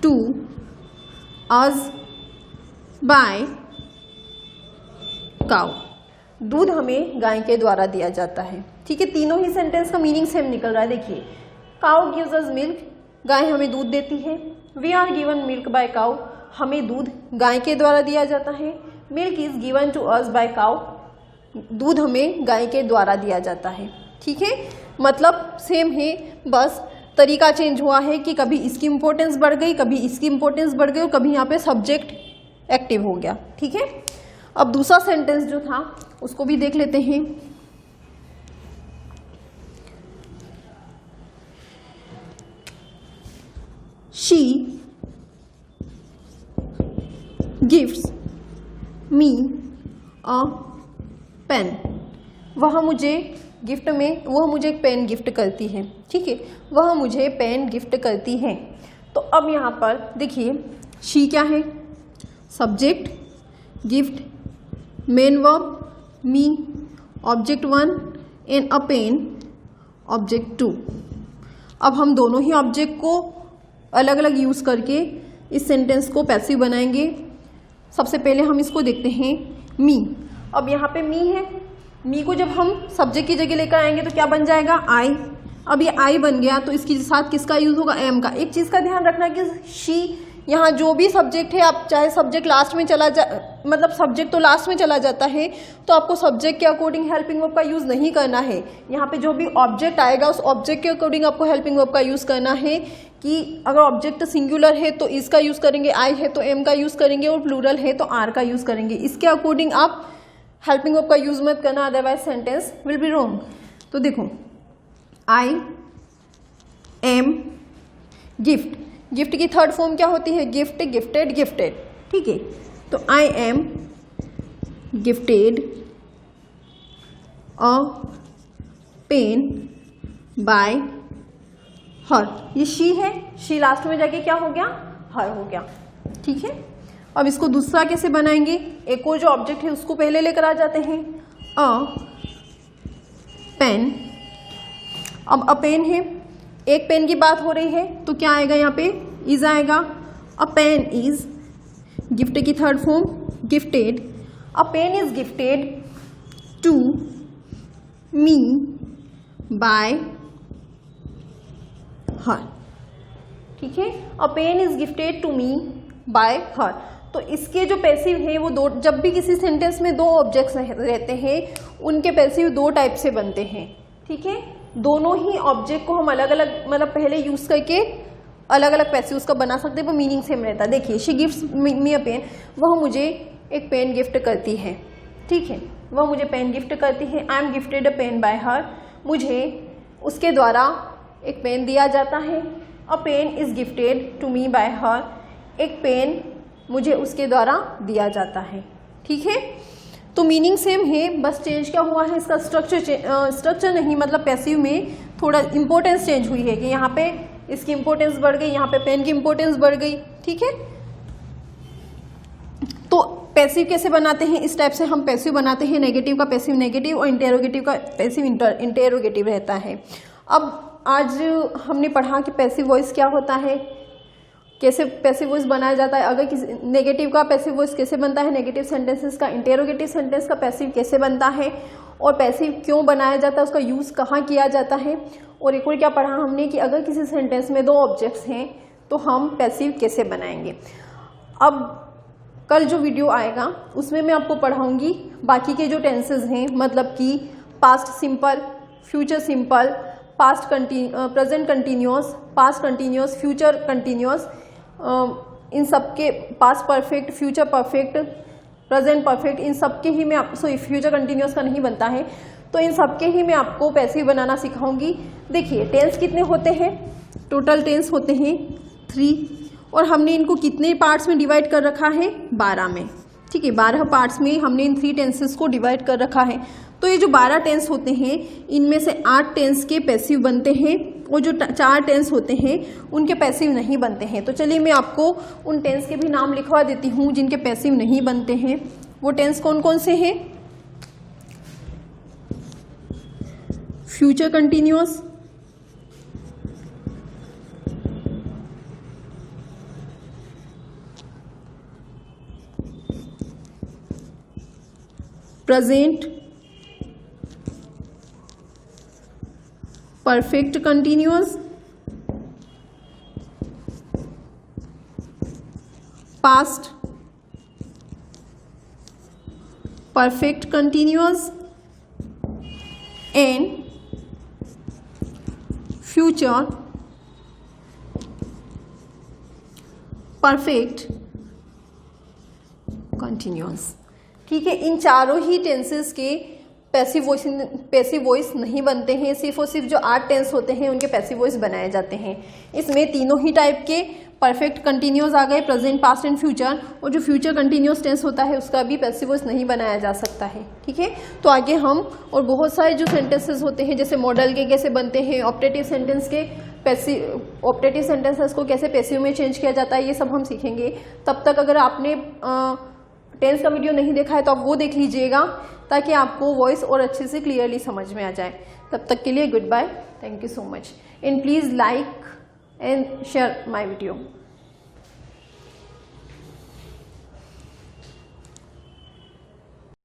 to us by cow, दूध हमें गाय के द्वारा दिया जाता है। ठीक है, तीनों ही सेंटेंस का मीनिंग सेम निकल रहा है। देखिए काउ गिव्स अस मिल्क, गाय हमें दूध देती है। We are given milk by cow, हमें दूध गाय के द्वारा दिया जाता है। Milk is given to us by cow, दूध हमें गाय के द्वारा दिया जाता है। ठीक है, मतलब सेम है, बस तरीका चेंज हुआ है कि कभी इसकी इंपॉर्टेंस बढ़ गई, कभी इसकी इंपॉर्टेंस बढ़ गई और कभी यहाँ पे सब्जेक्ट एक्टिव हो गया। ठीक है, अब दूसरा सेंटेंस जो था उसको भी देख लेते हैं। She gifts me a pen, वह मुझे गिफ्ट में, वह मुझे एक पेन गिफ्ट करती है। ठीक है, वह मुझे पेन गिफ्ट करती है। तो अब यहाँ पर देखिए शी क्या है, subject, gift main verb, me object 1 and a pen object 2। अब हम दोनों ही ऑब्जेक्ट को अलग अलग यूज करके इस सेंटेंस को पैसिव बनाएंगे। सबसे पहले हम इसको देखते हैं, मी। अब यहाँ पे मी है, मी को जब हम सब्जेक्ट की जगह लेकर आएंगे तो क्या बन जाएगा, आई। अब ये आई बन गया तो इसके साथ किसका यूज होगा, एम का। एक चीज का ध्यान रखना कि शी, यहाँ जो भी सब्जेक्ट है, आप चाहे सब्जेक्ट लास्ट में चला जा, मतलब सब्जेक्ट तो लास्ट में चला जाता है तो आपको सब्जेक्ट के अकॉर्डिंग हेल्पिंग वर्ब का यूज नहीं करना है। यहाँ पे जो भी ऑब्जेक्ट आएगा उस ऑब्जेक्ट के अकॉर्डिंग आपको हेल्पिंग वर्ब का यूज करना है। कि अगर ऑब्जेक्ट सिंगुलर है तो इसका यूज करेंगे, आई है तो एम का यूज करेंगे, और प्लूरल है तो आर का यूज करेंगे। इसके अकॉर्डिंग आप हेल्पिंग वर्ब का यूज मत करना, otherwise sentence will be wrong. तो देखो आई एम गिफ्ट, गिफ्ट की थर्ड फॉर्म क्या होती है, गिफ्ट, गिफ्टेड, गिफ्टेड। ठीक है, तो I am gifted a pen by her, ये शी है, शी लास्ट में जाके क्या हो गया, हर हो गया। ठीक है, अब इसको दूसरा कैसे बनाएंगे, एक और जो ऑब्जेक्ट है उसको पहले लेकर आ जाते हैं, अ पेन। अब अ पेन है एक पेन की बात हो रही है तो क्या आएगा यहाँ पे, इज आएगा। अ पेन इज, गिफ्ट की third form gifted, a pen is gifted to me by her, ठीक है। A pen is gifted to me by her. तो इसके जो पैसिव है वो दो, जब भी किसी सेंटेंस में दो ऑब्जेक्ट्स रहते हैं उनके पैसिव दो टाइप से बनते हैं, ठीक है। दोनों ही ऑब्जेक्ट को हम अलग अलग मतलब पहले यूज करके अलग अलग पैसिव उसका बना सकते हैं, वो मीनिंग सेम रहता है। देखिए, she gifts me a pen, वह मुझे एक पेन गिफ्ट करती है, ठीक है, वह मुझे पेन गिफ्ट करती है। I am gifted a pen by her, मुझे उसके द्वारा एक पेन दिया जाता है। A pen is gifted to me by her, एक पेन मुझे उसके द्वारा दिया जाता है, ठीक है। तो मीनिंग सेम है, बस चेंज क्या हुआ है, इसका स्ट्रक्चर नहीं, मतलब पैसिव में थोड़ा इंपॉर्टेंस चेंज हुई है कि यहाँ पे इसकी इंपॉर्टेंस बढ़ गई, यहाँ पे पेन की इंपॉर्टेंस बढ़ गई, ठीक है। तो पैसिव कैसे बनाते हैं, इस टाइप से हम पैसिव बनाते हैं। नेगेटिव का पैसिव नेगेटिव और इंटेरोगेटिव का पैसिव इंटेरोगेटिव रहता है। अब आज हमने पढ़ा कि पैसिव वॉइस क्या होता है, कैसे पैसिव वॉइस बनाया जाता है। अगर किसी नेगेटिव का पैसिव वॉइस कैसे बनता है, नेगेटिव सेंटेंसेस का, इंटेरोगेटिव सेंटेंस का पैसिव कैसे बनता है और पैसिव क्यों बनाया जाता है, उसका यूज़ कहाँ किया जाता है। और एक और क्या पढ़ा हमने कि अगर किसी सेंटेंस में दो ऑब्जेक्ट्स हैं तो हम पैसिव कैसे बनाएंगे। अब कल जो वीडियो आएगा उसमें मैं आपको पढ़ाऊंगी बाकी के जो टेंसेस हैं, मतलब कि past simple, future simple, present continuous, past continuous, future continuous, इन सब के past perfect, future perfect, present perfect, इन सब के ही मैं फ्यूचर कंटिन्यूअस का नहीं बनता है, तो इन सब के ही मैं आपको पैसिव बनाना सिखाऊंगी। देखिए, टेंस कितने होते हैं, टोटल टेंस होते हैं 3, और हमने इनको कितने पार्ट्स में डिवाइड कर रखा है, 12 में, ठीक है। 12 पार्ट्स में हमने इन 3 टेंसेस को डिवाइड कर रखा है। तो ये जो 12 टेंस होते हैं इनमें से 8 टेंस के पैसिव बनते हैं और जो 4 टेंस होते हैं उनके पैसिव नहीं बनते हैं। तो चलिए मैं आपको उन टेंस के भी नाम लिखवा देती हूँ जिनके पैसिव नहीं बनते हैं। वो टेंस कौन कौन से हैं, future continuous, present perfect continuous, past perfect continuous and future perfect continuous, ठीक है। इन चारों ही टेंसेस के पैसिव वॉइस नहीं बनते हैं, सिर्फ और सिर्फ जो 8 टेंस होते हैं उनके पैसिव वॉइस बनाए जाते हैं। इसमें तीनों ही टाइप के परफेक्ट कंटिन्यूअस आ गए, प्रेजेंट, पास्ट एंड फ्यूचर, और जो फ्यूचर कंटिन्यूअस टेंस होता है उसका भी पैसिव वॉइस नहीं बनाया जा सकता है, ठीक है। तो आगे हम और बहुत सारे जो सेंटेंसेस होते हैं जैसे मॉडल के कैसे बनते हैं, ऑप्टेटिव सेंटेंस के ऑप्टेटिव सेंटेंसेस को कैसे पैसिव में चेंज किया जाता है, ये सब हम सीखेंगे। तब तक अगर आपने टेंस का वीडियो नहीं देखा है तो आप वो देख लीजिएगा ताकि आपको वॉइस और अच्छे से क्लियरली समझ में आ जाए। तब तक के लिए goodbye, thank you so much, and please like and share my video.